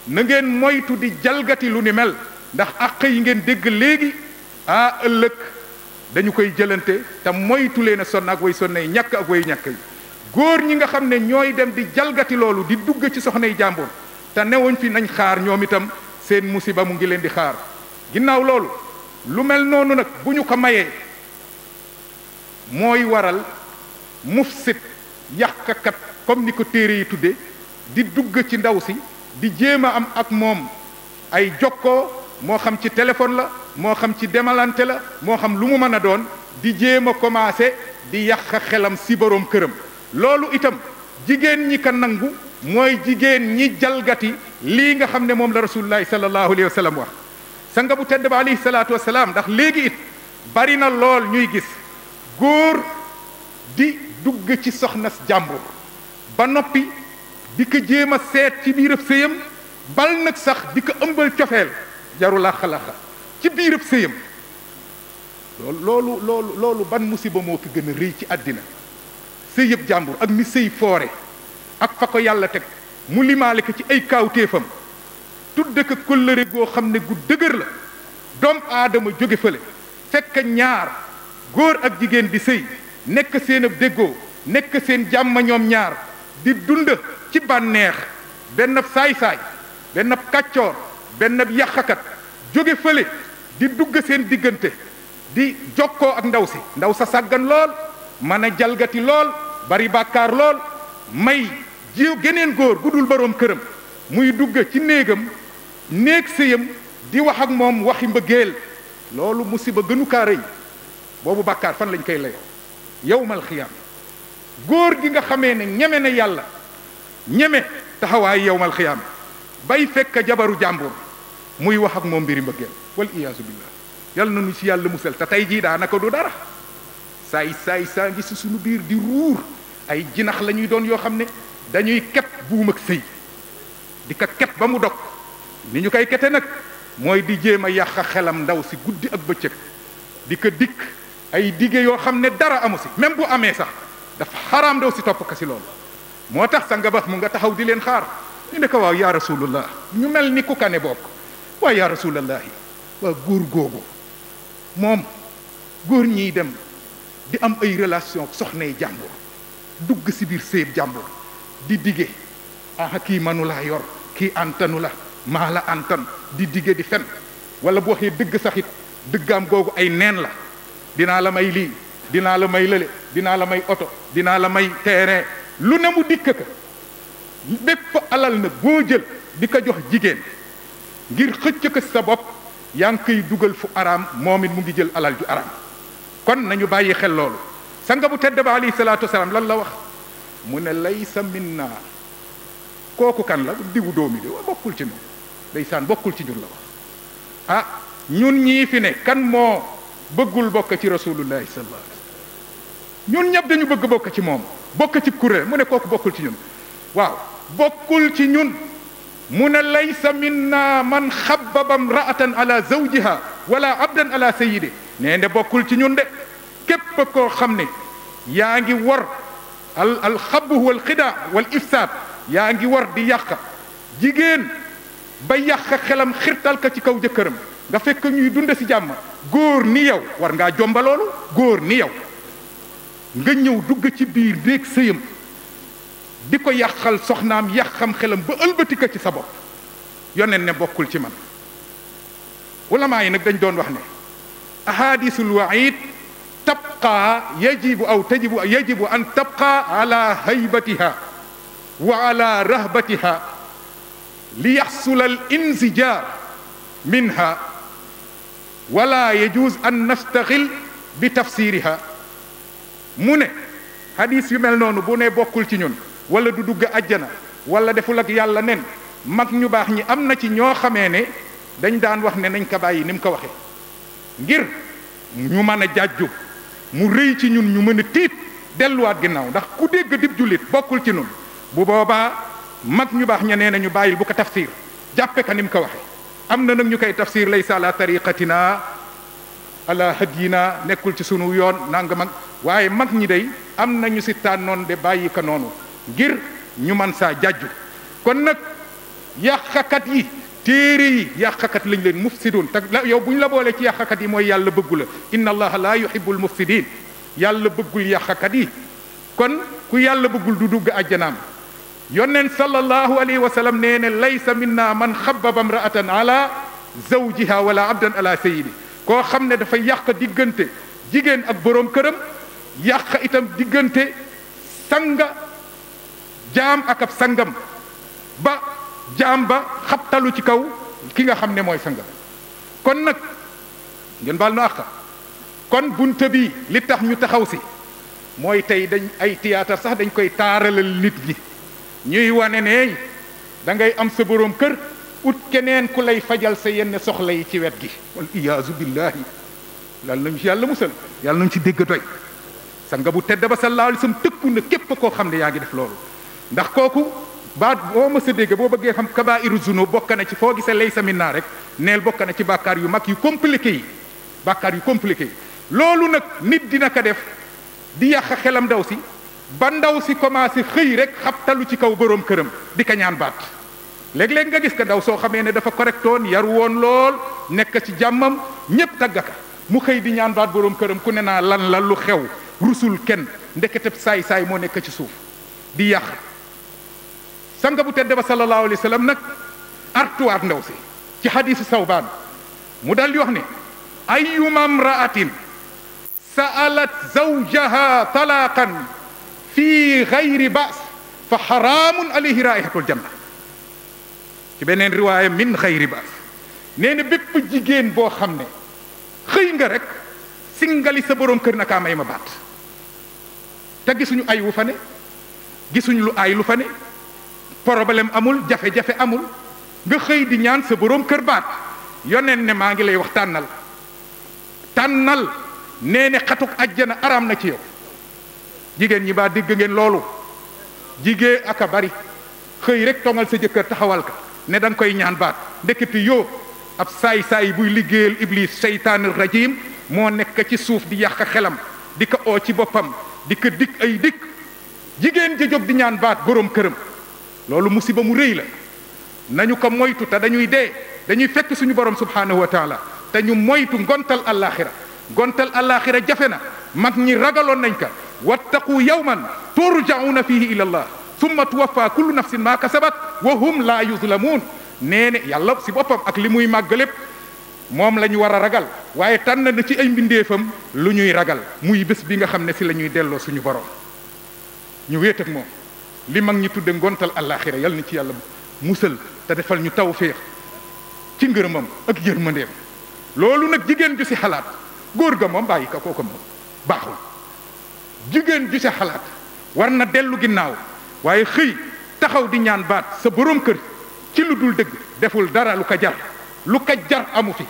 na ngeen moytu di jalgati lu ni mel ndax àq yi ngeen dégg léegi ëllëg dañu koy jëlante te moytu leen a sonn ak way sonn yi ñàkk ak way ñàkk yi góor ñi nga xam ne ñooy dem di jalgati loolu di dugg ci soxnay jàmbur te newuñ fi nañ xaar ñoom itam seen musiba mu ngi leen di xaar ginnaaw loolu lu mel noonu nag bu ñu ko mayee mooy waral mufsit yàqkat comme ni ko téere yi tudde di dugg ci ndaw si di jéem a am ak moom ay jokkoo moo xam ci téléphone la moo xam ci demalante la moo xam lu mu mën a doon di jéem a commencé di yàq xelam si boroom këram loolu itam jigéen ñi ka nangu mooy jigéen ñi jalgati lii nga xam ne moom la rasulullahi sallallahu alayhi wa sallam wax sanga bu tedd ba alayhi salaatu wa salaam ndax léegi it bari na lool ñuy gis góor di dugg ci soxnas jàmbur ba noppi di ko jéem a seet ci biirëb sëyam bal nag sax di ko ëmbal cofeel jaru laxa-laxa ci biirëb sëyam loolu ban musiba moo ko gën a rëy ci àddina sëy yëpp jàmbur ak ni sëy foore ak fa ko yàlla teg mu limaale ko ci ay kaawteefam tudde ko kóllëre goo xam ne gu dëgër la doom aadama jóge fële fekk ñaar góor ak jigéen di sëy nekk seen ab déggoo nekk seen jàmm ñoom ñaar di dund ci bànneex benn saay-saay benn kàccoor benn yàqakat jóge fële di dugg seen diggante di jokkoo ak ndaw sa sàggan lool mën a jalgati lool bari bàkkaar lool may jiw geneen góor gu dul boroom këram muy dugg ci néegam néeg sëyam di wax ak moom waxi mbëggeel loolu musiba gënu kaa rëy boobu bàkkaar fan lañ koy layoo yawmal xiyaam góor gi nga xamee ne ñeme na yàlla ñeme taxawaay yawmal xiyaam bay fekk jabaru jàmbur muy wax ak moom mbiri mbëggeel wal iyaasu billah yàlla na nu ci yàlla musal te tey jii daanaka du dara saay saa ngi si suñu biir di ruur ay jinax la ñuy doon yoo xam ne dañuy ket buum ak sëy di ko ket ba mu dog ni ñu koy kete nag mooy di jéem a yàq xelam ndaw si guddi ak bëccëg di ko dikk ay dige yoo xam ne dara amu si même bu amee sax dafa xaraam ndaw si topp ko si loolu moo tax sa nga bax mu nga taxaw di leen xaar ñu ne ko waaw yaa rasulullah ñu mel ni ku kane bokk waaw yaa rasulallahi waa góor googu moom góor ñiy dem di am ay relation soxnay jàmbur dugg si biir séeb jàmbur di dige ah kii manu laa yor kii antanu la maa la antan di dige di fen wala bu waxee dëgg saxit dëggaam googu ay neen la dinaa la may lii dinaa la may lële dinaa la may oto dinaa la may terrain lu ne mu dikk ka bépp alal na boo jël di ko jox jigéen ngir xëcc ko sa bopp yaa ngi koy dugal fu araam moom it mu ngi jël alal ju araam kon nañu bàyyi xel loolu sanga bu tedd ba alayhi salaatu wasalaam lan la wax mu ne laysa minna kooku kan la diwu doomi de bokkul ci ñun ndeysaan bokkul ci ñun la wax ah ñun ñii fi ne kan moo bëggul bokk ci rasulullahi sallallahu alayhi wasallam ñun ñëpp dañu bëgg bokk ci moom bokk ci kuréel mu ne kooku bokkul ci ñun waaw bokkul ci ñun mu ne laysa minna man xabbaba imra'atan ala zawjiha wala abdan ala sayyidi nee ne bokkul ci ñun de képp koo xam ne yaa ngi war al xabu wal xidaa wal ifsaad yaa ngi war di yàq jigéen ba yàq xelam xirtal ka ci kaw jëkkëram nga fekk ñuy dund ci jàmm góor ni yow war ngaa jomba loolu góor ni yow nga ñëw dugg ci biir néeg sëyam di ko yàqal soxnaam yàqam xelam ba ëlbati ko ci sa bopp yoneen ne bokkul ci man ulamaa yi nag dañ doon wax ne ahadisul waid tabqa yajibu an tabqa ala haybatiha wa ala rahbatiha li yaxsula al insijar minha wala yajuz an nastaxil bi tafsiriha mu ne hadis yu mel noonu bu ne bokkul ci ñun wala du dugg àjjana wala deful ak yàlla nen mag ñu baax ñi am na ci ñoo xamee ne dañ daan wax ne nañ ko bàyyi ni mu ko waxee ngir ñu mën a jàjju mu rëy ci ñun ñu mën a tiit delluwaat ginnaaw ndax ku dégg dib jullit bokkul ci ñun bu boobaa mag ñu baax ña nee na ñu bàyyil bu ko tafsir jàppe ka ni mu ko waxee am na nag ñu koy tafsir laysa ala tariqatina ala hadyina nekkul ci sunu yoon nanga mag waaye mag ñi day am na ñu si tànnoon de bàyyi ko noonu ngir ñu man saa jàjju kon nag yàqakat yi téere yi yàqakat lañ leen mufsidun te yow bu ñu la boolee ci yàqakat yi mooy yàlla bëggu la inna allaha la yuhibbul mufsidin yàlla bëggul yàqakat yi kon ku yàlla bëggul du dugg àjjanaam yonneen sallallahu alayhi wa sallam nee ne laysa minna man xabbaba imra'atan ala zawjiha wala abdan ala sayyidi koo xam ne dafa yàq diggante jigéen ak boroom këram yàq itam diggante sanga jaam ak ab sangam ba jaam ba xabtalu ci kaw ki nga xam ne mooy sangam kon nag ngeen baal nu àq kon bunte bi li tax ñu taxaw si mooy tey dañ ay théâtre sax dañ koy taaralal nit ñi ñuy wane ne da ngay am sa boroom kër ut keneen ku lay fajal sa yenn soxla yi ci wet gi wal iyaazu billahi yàlla nañu ci yàlla musal yàlla nañu ci dégg doy sanga bu tedd ba sallallahu alayhi wasallam tëkku na képp koo xam ne yaa ngi def loolu ndax kooku baat boo ma sa dégg boo bëggee xam kabaa'iru zunub bokk na ci foo gisee laysa minna rek neel bokk na ci bàkkaar yu mag yu compliqué yi bàkkaar yu compliqué yi loolu nag nit dina ko def di yàq xelam ndaw si ba ndaw si commencé xëy rek xabtalu ci kaw boroom këram di ka ñaan baat léeg-léeg nga gis ka ndaw soo xamee ne dafa correctoon yaru woon lool nekk ci jàmmam ñépp taggaka mu xëy di ñaan baat boroom këram ku ne naa lan la lu xew rusul kenn ndeketeb saay-saay moo nekk ci suuf di yàq sanga bu tedd ba sallallahu alayhi wa sallam nag artuwaat ndaw si ci xadiisu Sawbaan mu dal di wax ne ayyuma imra'atin sa'alat zawjaha talaqan fi gayri ba's fa xaraamun alayhi raihatul janna ci beneen riwaaya min gayri ba's nee na bépp jigéen boo xam ne xëy nga rek singali sa boroom kër na kaa may ma baat te gisuñu ay wu fa ne gisuñu lu ay lu fa ne problème amul jafe-jafe amul nga xëy di ñaan sa boroom kër baat yoneen ne maa ngi lay wax tànnal nee ne xatuk ajjana araam na ci yow jigéen ñi baa dégg ngeen loolu jigéen aka bari xëy rek tongal sa jëkkër taxawal ka ne da nga koy ñaan baat ndeketi yoo ab saay-saay buy liggéeyal iblis seytaanir rajim moo nekk ci suuf di yàq xelam di ko oo ci boppam di ko dikk ay dikk jigéen ja jóg di ñaan baat boroom këram loolu musiba mu rëy la nañu ko moytu te dañuy fekk suñu borom subhanahu wa taala te ñu moytu ngontal àllaaxira jafe na mag ñi ragaloon nañ ka wattaqu yawman turja'una fihi ila allah summa tuwaffa kullu nafsin ma kasabat wa hum la yuzlamun nee ne yàlla si boppam ak li muy màgg lépp moom la ñu war a ragal waaye tànn na ci ay mbindeefam lu ñuy ragal muy bés bi nga xam ne si la ñuy delloo suñu borom ñu wéet ak moom li mag ñi tudde ngontal àllaaxira yal na ci yàlla musal te defal ñu tawfiix ci ngërëmam ak yërmandeem loolu nag jigéen ju si xalaat góor ga moom bàyyi ka kooku moom baaxul jigéen ju si xalaat war na dellu ginnaaw waaye xëy taxaw di ñaan baat sa boroom kër ci lu dul dëgg deful dara lu ko jar amu fi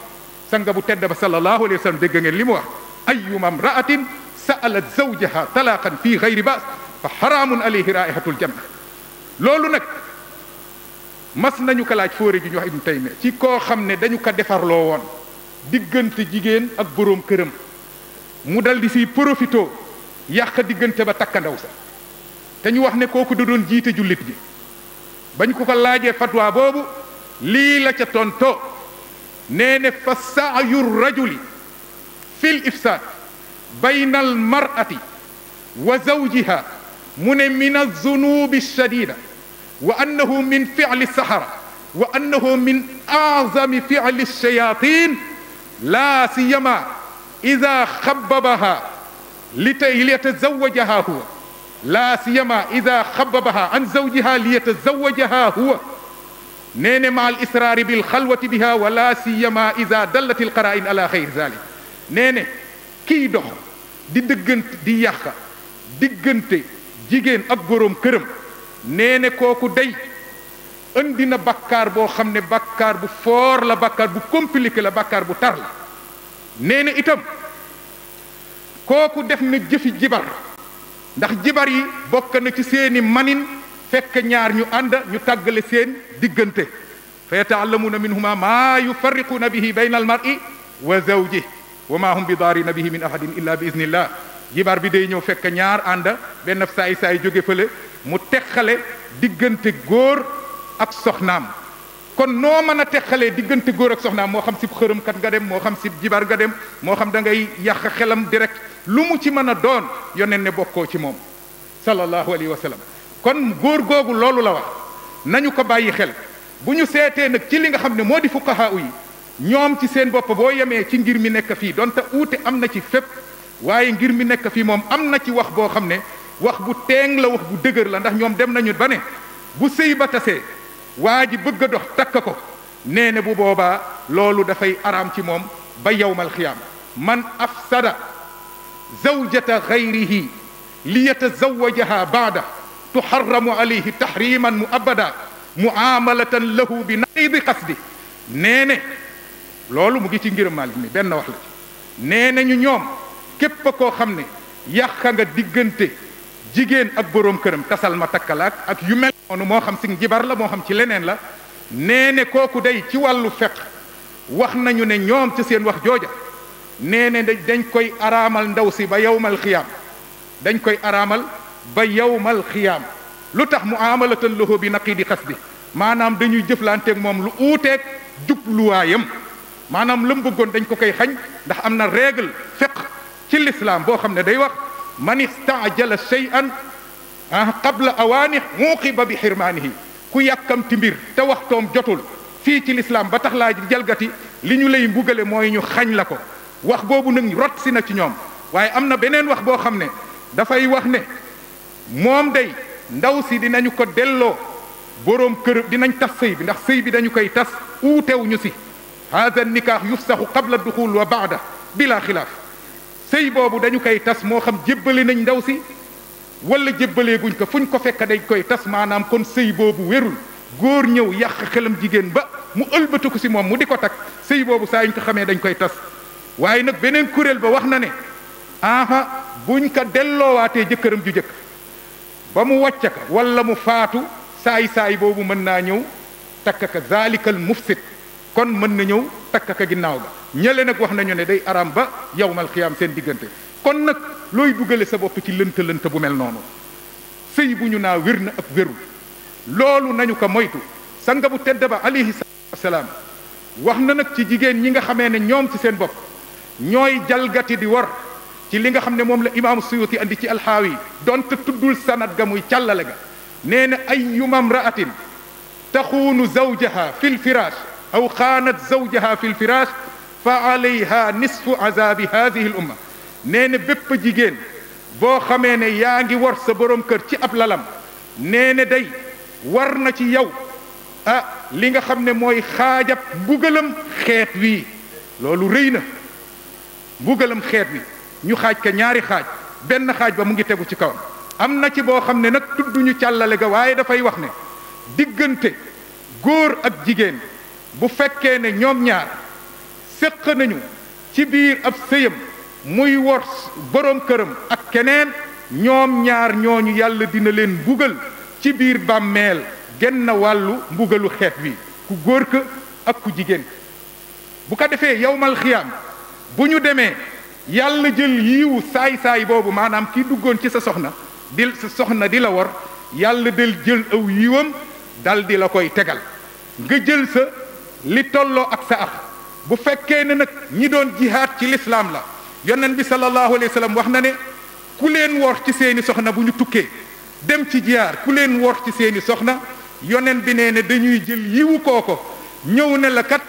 sanga bu tedd ba sallallahu alayhi wa sallam dégg ngeen li mu wax ayyuma imra'atin sa'alat zawjaha talaqan fi ghayri ba's fa xaraamun alayhi raihatul janna loolu nag mas nañu ko laaj fóore ji ñu wax Ibnu Taymiya ci koo xam ne dañu ko defarloo woon diggante jigéen ak boroom këram mu dal di si profito yàq diggante ba takkandaw sa te ñu wax ne kooku da doon jiite jullit gi bañ ko laajee fatwa boobu lii la ca tonto nee ne fa sa'yu rajuli fil ifsaad bayna al mar'ati wa zawjiha mu ne min az-zunubi ash-shadida wa annahu min fi'li as-sahara wa annahu min a'zami fi'li ash-shayatin la siyama idha khabbabaha liyatazawwajaha huwa la siyama idha khabbabaha an zawjiha liyatazawwajaha huwa nee ne ma al israari bil xalwati biha wa la siyama idha dallat al qara'in ala xayri zalik nee ne kii dox di dëggante di yàq diggante jigéen ak boroom këram nee ne kooku day andi na bakkaar boo xam ne bakkaar bu foor la bakkaar bu compliqué la bakkaar bu tar la nee ne itam kooku def na jëfi jibar ndax jibar yi bokk na ci seeni manin fekk ñaar ñu ànd ñu tàggale seen diggante fa yata'allamuna minhuma maa yufarriquna bihi bayna al mar'i wa zawjihi wa ma hum bi daarina bihi min ahadin illa bi iznillah jibar bi day ñëw fekk ñaar ànd benn saay jóge fële mu teqale diggante góor ak soxnaam kon noo mën a teqalee diggante góor ak soxnaam moo xam si xërëmkat nga dem moo xam si jibar nga dem moo xam da ngay yàq xelam direct lu mu ci mën a doon yoneen ne bokkoo ci moom sallallahu alayhi wa sallam kon góor googu loolu la wax nañu ko bàyyi xel bu ñu seetee nag ci li nga xam ne moo di fuqahaa yi ñoom ci seen bopp boo yemee ci ngir mi nekk fii donte uute am na ci fépp waaye ngir mi nekk fii moom am na ci wax boo xam ne wax bu teeng la wax bu dëgër la ndax ñoom dem nañu ba ne bu sëy ba tasee waa ji bëgg a dox takk ko nee ne bu boobaa loolu dafay araam ci moom ba yawmal xiyaam man afsada zawjata gayrihi li yatazawajaha baada tuharramu alayhi tahriman muabada muamalatan lahu bi naqidi qasdi nee ne loolu mu ngi ci ngir Maalik mi benn wax la ci nee nañu ñoom képp koo xam ne yàq nga diggante jigéen ak boroom këram tasal ma takkalaak ak yu mel noonu moo xam si jibar la moo xam ci leneen la nee ne kooku day ci wàllu fiqh wax nañu ne ñoom ci seen wax jooja nee ne dañ koy araamal ndaw si ba yawmal xiyaam dañ koy araamal ba yawmal xiyaam lu tax muamalatan lahu bi naqidi xasdi maanaam dañuy jëflanteeg moom lu uuteeg jubluwaayam maanaam lam bëggoon dañ ko koy xañ ndax am na règle fiqh ci l'islam boo xam ne day wax man istaajala shay'an qabla awaani muuqiba bi xirmaanihi ku yàkkamti mbir te waxtoom jotul fii ci l'islam ba tax laa jalgati li ñu lay mbugale mooy ñu xañ la ko wax boobu nag rot si na ci ñoom waaye am na beneen wax boo xam ne dafay wax ne moom day ndaw si dinañu ko delloo boroom kër dinañ tas sëy bi ndax sëy bi dañu koy tas uutewuñu si hada nikaax yufsaxu qabla duxul wa baada bila xilaaf sëy boobu dañu koy tas moo xam jébbale nañ ndaw si wala jébbalee guñ ko fuñ ko fekk dañ koy tas maanaam kon sëy boobu wérul góor ñëw yàq xelam jigéen ba mu ëlbatiku si moom mu di ko takk sëy boobu saa yuñ ko xamee dañ koy tas waaye nag beneen kuréel ba wax na ne buñ ko delloowaatee jëkkëram ju jëkk ba mu wàcc ka wala mu faatu saay boobu mën naa ñëw takk ka zalikal mufsid kon mën na ñëw takk ka ginnaaw ga ñële nag wax nañu ne day araam ba yawmal xiyaam seen diggante kon nag looy dugale sa bopp ci lënt bu mel noonu sëy bu ñu naa wér na ak wérul loolu nañu ko moytu sanga bu tedd ba alayhi salaam wax na nag ci jigéen ñi nga xamee ne ñoom ci seen bopp ñooy jalgati di war ci li nga xam ne moom la imaamu suyuti andi ci alxaawi donte tuddul sanad ga muy càllale ga nee na ayyuma mraatin taxuunu zawjaha fi lfiraash aw xaanat zawjaha fi lfiraash fa alayha nisfu azabi hadihi l umma nee na bépp jigéen boo xamee ne yaa ngi war sa borom kër ci ab lalam nee na day war na ci yow li nga xam ne mooy xaajab mbugalam xeet wii loolu rëy na mbugalam xeet wi ñu xaaj ka ñaari xaaj benn xaaj ba mu ngi tegu ci kawam am na ci boo xam ne nag tudduñu càllale ga waaye dafay wax ne diggante góor ak jigéen bu fekkee ne ñoom ñaar séq nañu ci biir ab sëyam muy wor boroom këram ak keneen ñoom ñaar ñooñu yàlla dina leen mbugal ci biir bàmmeel genn wàllu mbugalu xeet wi ku góor ka ak ku jigéen ka bu ko defee yawmal xiyaam bu ñu demee yàlla jël yiwu saay-saay boobu maanaam kii duggoon ci sa soxna di la war yàlla del jël aw yiwam dal di la koy tegal nga jël sa li tolloo ak sa ax bu fekkee ne nag ñi doon jihaad ci lislaam la yonent bi sallallahu alayhi wa sallam wax na ne ku leen wor ci seeni soxna bu ñu tukkee dem ci jihaad ku leen wor ci seeni soxna yonent bi nee ne dañuy jël yiwu kooko ñëw ne la kat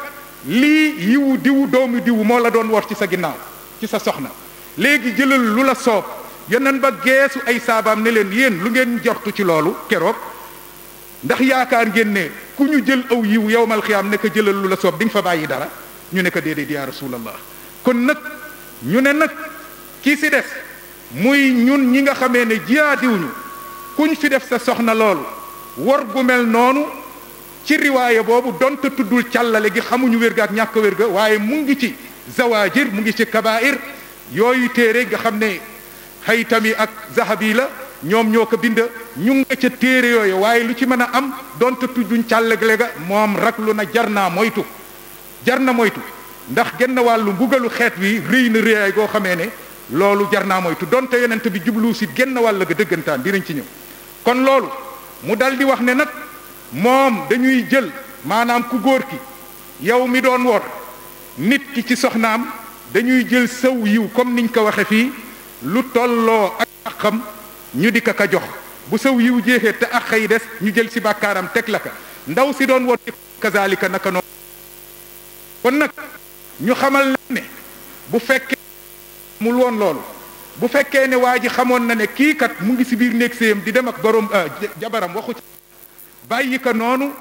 lii yiwu diwu doomu diwu moo la doon wor ci sa ginnaaw ci sa soxna léegi jëlal lu la soob yonent ba geesu ay saabaam ne leen yéen lu ngeen jortu ci loolu keroog ndax yaakaar ngeen ne ku ñu jël aw yiw yawmal xiyaam ne ko jëlal lu la soob di nga fa bàyyi dara ñu ne ko déedéet yaa rasulallah kon nag ñu ne nag kii si des muy ñun ñi nga xamee ne jiyaadiwuñu kuñ fi def sa soxna loolu wor gu mel noonu ci riwaaya boobu donte tuddul càllale gi xamuñu wér ga ak ñàkk wér ga waaye mu ngi ci zawaajir mu ngi ci kabair yooyu téere nga xam ne Haytami ak Zahabi la ñoom ñoo ko bind ñu nga ca téere yooyu waaye lu ci mën a am donte tudduñ càllale ga moom raglu na jar na moytu ndax genn wàllu mbugalu xeet wi rëy na rëyaay goo xamee ne loolu jar naa moytu donte yonent bi jublu si genn wàll ga dëggantaan dinañ ci ñëw kon loolu mu dal di wax ne nag moom dañuy jël maanaam ku góor ki yow mi doon wor nit ki ci soxnaam dañuy jël saw yiw comme niñ ko waxe fii lu tolloo ak àqam ñu di ka jox bu saw yiw jeexee te àq yi des ñu jël si bàkkaaram teg la ka ndaw si doon wor kazalika naka noonu kon nag ñu xamal ne bu fekkee mul woon loolu bu fekkee ne waa ji xamoon na ne kii kat mu ngi si biir néeg séyam di dem ak borom jabaram waxu ci bàyyi ko noonu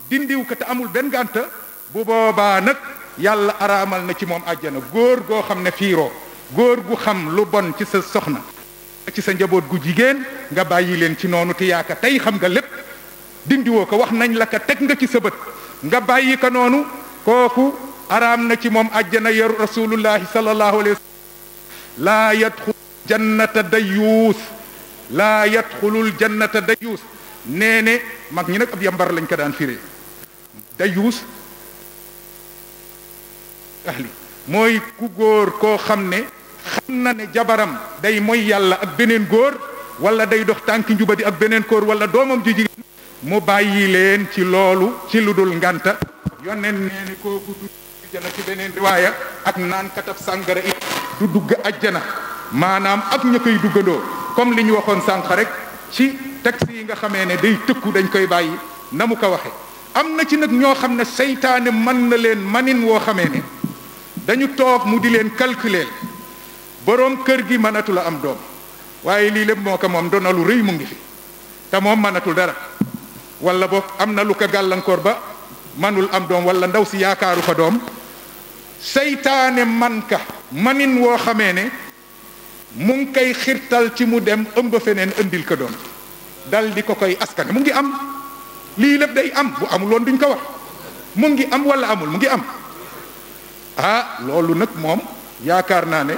dindiw ko te amul benn gànta bu boobaa nag yàlla araamal na ci moom àjjana góor goo xam ne fiiroo góor gu xam lu bon ci sa soxna ci sa njaboot gu jigéen nga bàyyi leen ci noonu te yaaka tey xam nga lépp dindiwoo ko wax nañ la ko teg nga ci sa bët nga bàyyi ko noonu kooku araam na ci moom àjjana yaru rasulullahi sallallahu alayhi wa sallam laa yadxul jannata dayuus laa yadxulul jannata dayuus nee ne mag ñi nag ab yambar lañ ko daan firee dayuus ahli mooy ku góor koo xam ne xam na ne jabaram day mooy yàlla ak beneen góor wala day dox tànki njubadi ak beneen koor wala doomam ju jigéen mu bàyyi leen ci loolu ci lu dul nganta yonent nee ni kooku du ajjana ci beneen riwaaya ak naan katab sàngara it du dugg ajjana maanaam ak ña koy duggandoo comme li ñu waxoon sànq rek ci texte yi nga xamee ne day tëkku dañ koy bàyyi na mu ko waxe am na ci nag ñoo xam ne seytaane mën na leen manin woo xamee ne dañu toog mu di leen calculer boroom kër gi mënatul a am doom waaye lii lépp moo ko moom dona lu rëy mu ngi fi te moom mënatul dara wala boog am na lu ko gàllankoor ba manul am doom wala ndaw si yaakaaru fa doom seytaane man ka manin woo xamee ne mu ngi koy xirtal ci mu dem ëmb feneen indil ko doom dal di ko koy askane mu ngi am lii lépp day am bu amul woon duñ ko wax mu ngi am wala amul mu ngi am ah loolu nag moom yaakaar naa ne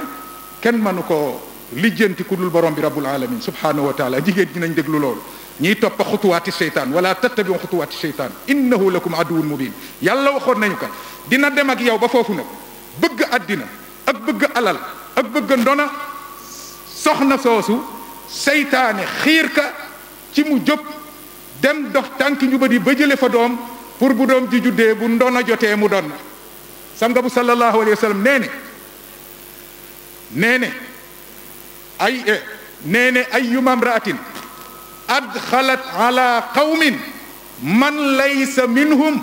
kenn mënu ko lijjanti ku dul borom bi rabbul alamin subhanahu wa taala jigéen ñi nañ déglu loolu ñiy toppa xutuwaati seytaan wala tattabiu xutuwaati seytaan innahu lakum aduwwun mubin yàlla waxoon nañu ko dina dem ak yow ba foofu nag bëgg àddina ak bëgg alal ak bëgg ndona soxna soosu seytaane xiir ka ci mu jóg dem dox tànki njubadi ba jële fa doom pour bu doom ji juddee bu ndona jotee mu doon sanga bu sallallahu alayhi wa sallam nee ne ayyuma imra'atin adxalat ala qawmin man laysa minhum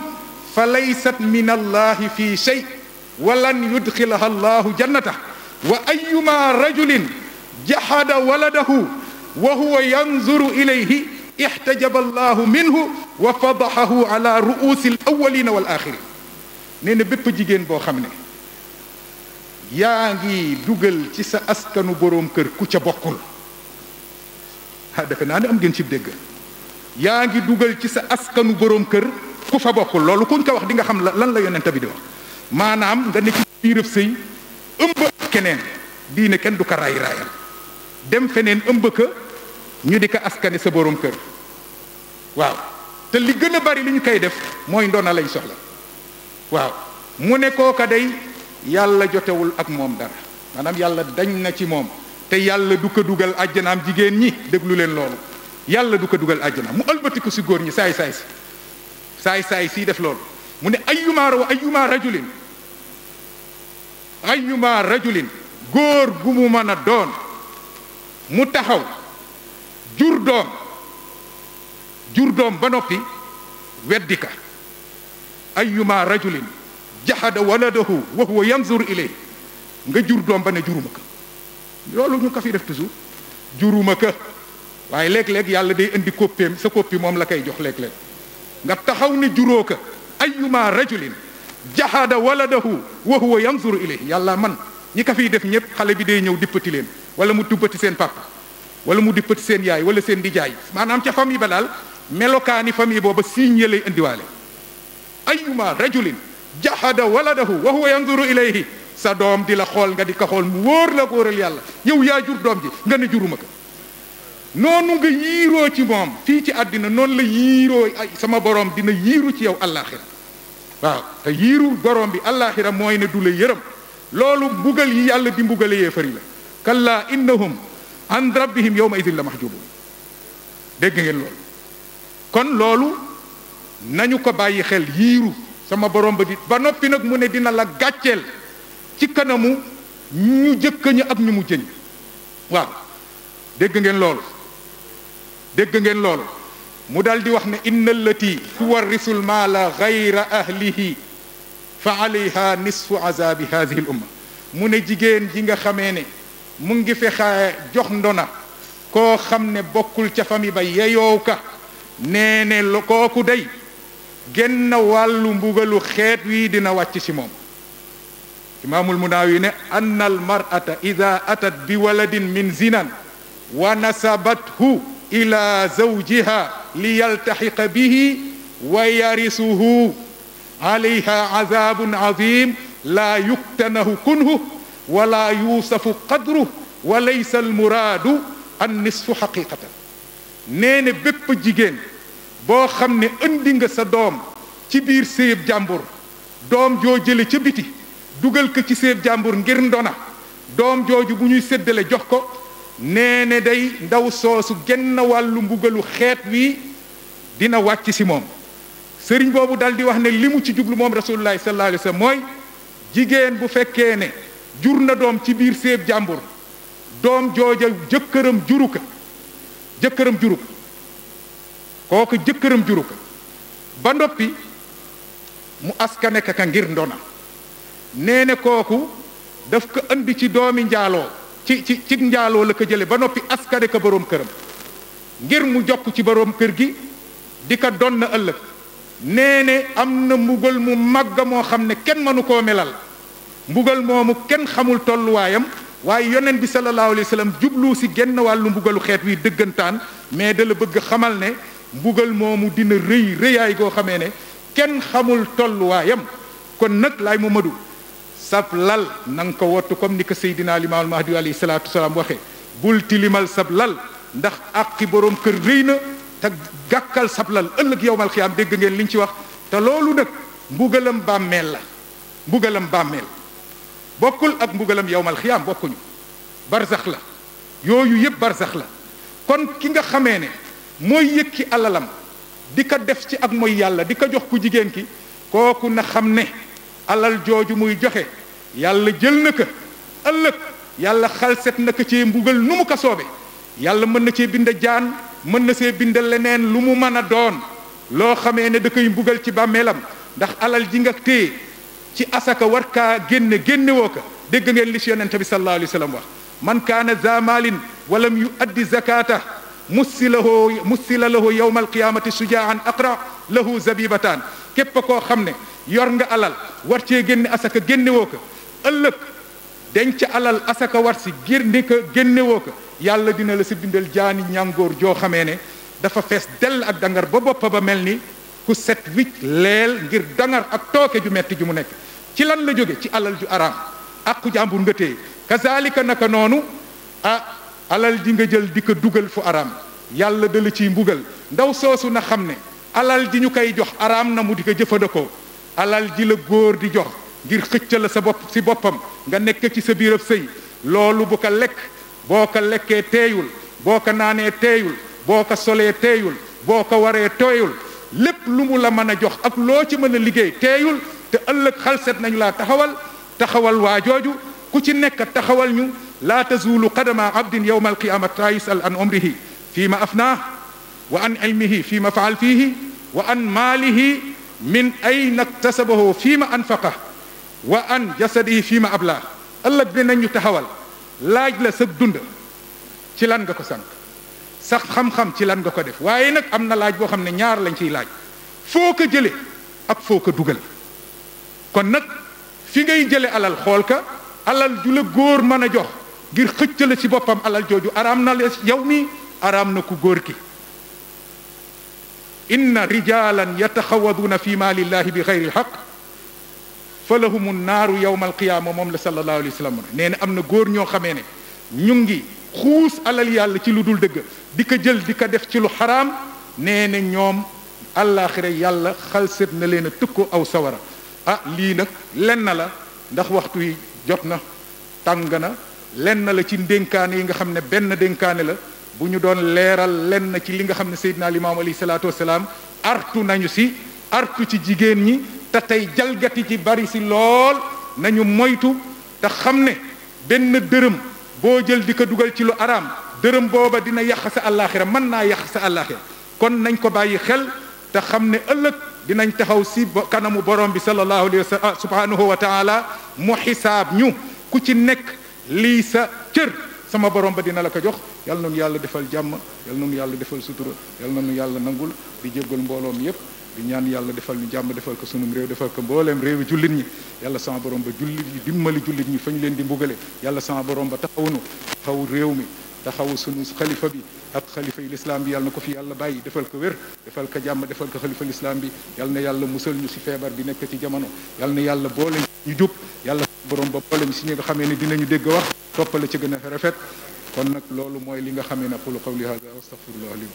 fa laysat min allahi fi shay wa lan yudxilaha allahu jannata wa ayyuma rajulin jahada waladahu wa huwa yanzuru ilayhi ihtajaba allahu minhu wa fadahahu ala ru'usi al awwalina wal axirin nee na bépp jigéen boo xam ne yaa ngi dugal ci sa askanu boroom kër ku ca bokkul defe naa ne am ngeen ci dégg yaa ngi dugal ci sa askanu boroom kër ku fa bokkul loolu kuñ ko wax di nga xam lan la yonent bi di wax maanaam nga ne ci biirëb sëy ëmb keneen diine kenn du ko raay raayal dem feneen ëmb ka ñu di ko askane sa boroom kër waaw te li gën a bari li ñu koy def mooy ndona lañ soxla waaw mu ne kooka day yàlla jotewul ak moom dara maanaam yàlla dañ na ci moom te yàlla du ko dugal àjjanaam jigéen ñi déglu leen loolu yàlla du ko dugal àjjanaam mu ëlbatiku si góor ñi saay sii def loolu mu ne ayyuma rajulin góor gu mu mën a doon mu taxaw jur doom ba noppi weddi ka ayyuma rajulin jahada waladahu wa huwa yanzur ilayhi nga jur doom ba ne juruma ka loolu ñu ko fi def toujours juruma ka waaye léeg-léeg yàlla day indi koppeem sa koppi moom la koy jox léeg-léeg nga taxaw ne juróo ka ayyuma rajulin jahada waladahu wa huwa yanzur ilayhi yàlla man ñi ko fiy def ñëpp xale bi day ñëw dippati leen wala mu duppati seen papa wala mu dippati seen yaay wala seen dijaay maanaam ca famille ba daal melokaani famille booba siiñ ya lay indiwaale ayyuma rajulin jahada waladahu wa huwa yanzuru ilayhi sa doom di la xool nga di ko xool mu wóor la góoral yàlla yow yaa jur doom ji nga ne juruma ko noonu nga yiiroo ci moom fii ci àddina noonu la yiiroo ay sama borom dina yiiru ci yow allaaxira waaw te yiiru borom bi allaaxira mooy ne du la yërëm loolu mbugal yi yàlla di mbugale yéefar yi la kalla innahum an rabbihim yawma idin la mahjubun dégg ngeen loolu kon loolu nañu ko bàyyi xel yiiru sama borom ba di ba noppi nag mu ne dina la gàcceel ci kanamu ñu jëkk ñi ak ñu mu jëñ waaw dégg ngeen loolu mu dal di wax ne inna allati tuwarrisul maala gayra ahlihi fa alayha nisfu azabi hadihi al umma mu ne jigéen ji nga xamee ne mu ngi fexe jox ndona koo xam ne bokkul ca famille ba yeyoow ka nee ne kooku day genn wàllu mbugalu xeet wi dina wàcc ci moom imaamul Munaawi ne anna al mar'ata ida atat bi waladin min zinan wa nasabathu ila zawjiha li yaltaxiqa bihi wa yarisuhu alayha azabun azim la yuktanahu kunhu wala yuusafu qadruhu wa laysa al muraadu an nisfu xaqiqatan nee ne bépp jigéen boo xam ne indi nga sa doom ci biir séyeb jàmbur doom joo jële ca biti dugal ko ci séyeb jàmbur ngir ndona doom jooju bu ñuy séddale jox ko nee ne day ndaw soosu genn wàllu mbugalu xeet wi dina wàcc si moom sëriñ boobu dal di wax ne li mu ci jublu moom rasulullahi sallallahu alayhi wa sallam mooy jigéen bu fekkee ne jur na doom ci biir séeb jàmbur doom jooja jëkkëram juru ko kooku jëkkëram juru ko ba noppi mu askane ka ngir ndona nee ne kooku daf ko andi ci doomi njaaloo ci njaaloo la ko jële ba noppi askane ka boroom këram ngir mu jokk ci boroom kër gi di ko don na ëllëg nee ne am na mbugal mu màgg moo xam ne kenn mënu koo melal mbugal moomu kenn xamul tolluwaayam waaye yonent bi sallallahu alayhi wa sallam jublu si genn wàllu mbugalu xeet wi dëggantaan mais da la bëgg xamal ne mbugal moomu dina rëy rëyaay goo xamee ne kenn xamul tolluwaayam kon nag laay Mamadu sab lal na nga ko wottu comme ni ko Seydina Limaamul Mahdi alayhi salaatu wasalaam waxee bul tilimal sab lal ndax àqi boroom kër rëy na te gàkkal sab lal ëllëg yowmal xiyaam dégg ngeen liñ ci wax te loolu nag mbugalam bàmmeel la mbugalam bàmmeel bokkul ak mbugalam yowmal xiyaam bokkuñu barzax la yooyu yëpp barzax la kon ki nga xamee ne mooy yëkki alalam di ko def ci ak mooy yàlla di ko jox ku jigéen ki kooku na xam ne alal jooju muy joxe yàlla jël na ko ëllëg yàlla xalset na ko ci mbugal nu mu ko soobe yàlla mën na cee bind jaan mën na see bind leneen lu mu mën a doon loo xamee ne da koy mbugal ci bàmmeelam ndax alal ji nga téye ci asaka war kaa génnewoo ko dégg ngeen li ci yonente bi sallallahu alayhi wa sallam wax man kaana za maalin walam yu addi zakata mussila lahu yawma alqiyamati sujaan aqra lahu zabibataan képp koo xam ne yor nga alal war cee génne asaka génnewoo ko ëllëg denc alal asaka war si génnewoo ko yàlla dina la si bindal jaani ñàngoor joo xamee ne dafa fees dell ak dangar ba boppa ba mel ni ku set wicc leel ngir dangar ak tooke ju metti ju mu nekk ci lan la jóge ci alal ju araam aqu jàmbur nga téye kazalika naka noonu alal ji nga jël di ko dugal fu araam yàlla dala ciy mbugal ndaw soosu na xam ne alal ji ñu koy jox araam na mu di ko jëfandikoo alal ji la góor di jox ngir xëcc la sa bopp si boppam nga nekk ci sa biirab sëy loolu bu ko lekk boo ko lekkee teeyul boo ko naanee teeyul boo ko solee teeyul boo ko waree teeyul lépp lu mu la mën a jox ak loo ci mën a liggéey teeyul te ëllëg xalset nañu laa taxawal waa jooju ku ci nekk taxawal ñu laa tazulu qadama abdin yawma alqiyamati ta yusal an umrihi fi ma afnaah wa an ilmihi fi ma faal fiihi wa an maalihi min ayna iktasabahu fi ma anfaqa wa an jasadihi fi ma abla ëllëg dinañ ñu taxawal laaj la sa dund ci lan nga ko sànq sax xam-xam ci lan nga ko def waaye nag am na laaj boo xam ne ñaar lañ ciy laaj foo ko jële ak foo ko dugal kon nag fi ngay jële alal xool ka alal ju la góor mën a jox ngir xëcc la ci boppam alal jooju araam na la yow mi araam na ku góor ki inna rijalan yataxawaduuna fi maalillahi bi xayri lxaq fa lahumu naaru yowma alqiyaama moom la sallallahu alayhi wa sallam nee na am na góor ñoo xamee ne ñu ngi xuus alal yàlla ci lu dul dëgg di ko jël di ko def ci lu xaraam nee na ñoom àllaaxira yàlla xalset na leen a tëkkoo aw sawara lii nag lenn la ndax waxtu yi jot na tàng na lenn la ci ndénkaane yi nga xam ne benn dénkaane la bu ñu doon leeral lenn ci li nga xam ne Seydina Limaamu alayhi salaatu wasalaam artu nañu si artu ci jigéen ñi te tey jalgati ci bari si lool nañu moytu te xam ne benn dërëm boo jël di ko dugal ci lu araam dërëm booba dina yàq sa àllaaxira mën naa yàq sa àllaaxira kon nañ ko bàyyi xel te xam ne ëllëg dinañ taxaw si kanamu borom bi sallallahu alayhi wa sallam subhanahu wa taala mu xisaab ñu ku ci nekk lii sa cër sama borom ba dina la ko jox yal na nu yàlla defal jàmm yal na nu yàlla defal sutura yal na nu yàlla nangul di jéggal mbooloom yépp di ñaan yàlla defal ñu jàmm defal ko sunum réew defal ko mbooleem réewi jullit ñi yàlla sama borom ba jullit yi dimbali jullit ñi fañ leen di mbugale yàlla sama borom ba taxawunu taxaw réew mi taxaw sunu xalifa bi ak xalifa yi lislaam bi yàlla na ko fi yàlla bàyyi defal ko wér defal ko jàmm defal ko xalifa lislaam bi yàlla na yàlla musal ñu si feebar bi nekk ci jamono yàlla na yàlla boole ñu jub yàlla borom ba boole ñu si ñi nga xamee ne dinañu dégg wax toppale ci gën a rafet kon nag loolu mooy li nga xamee ne aqulu qawli hada wa astaghfirullah li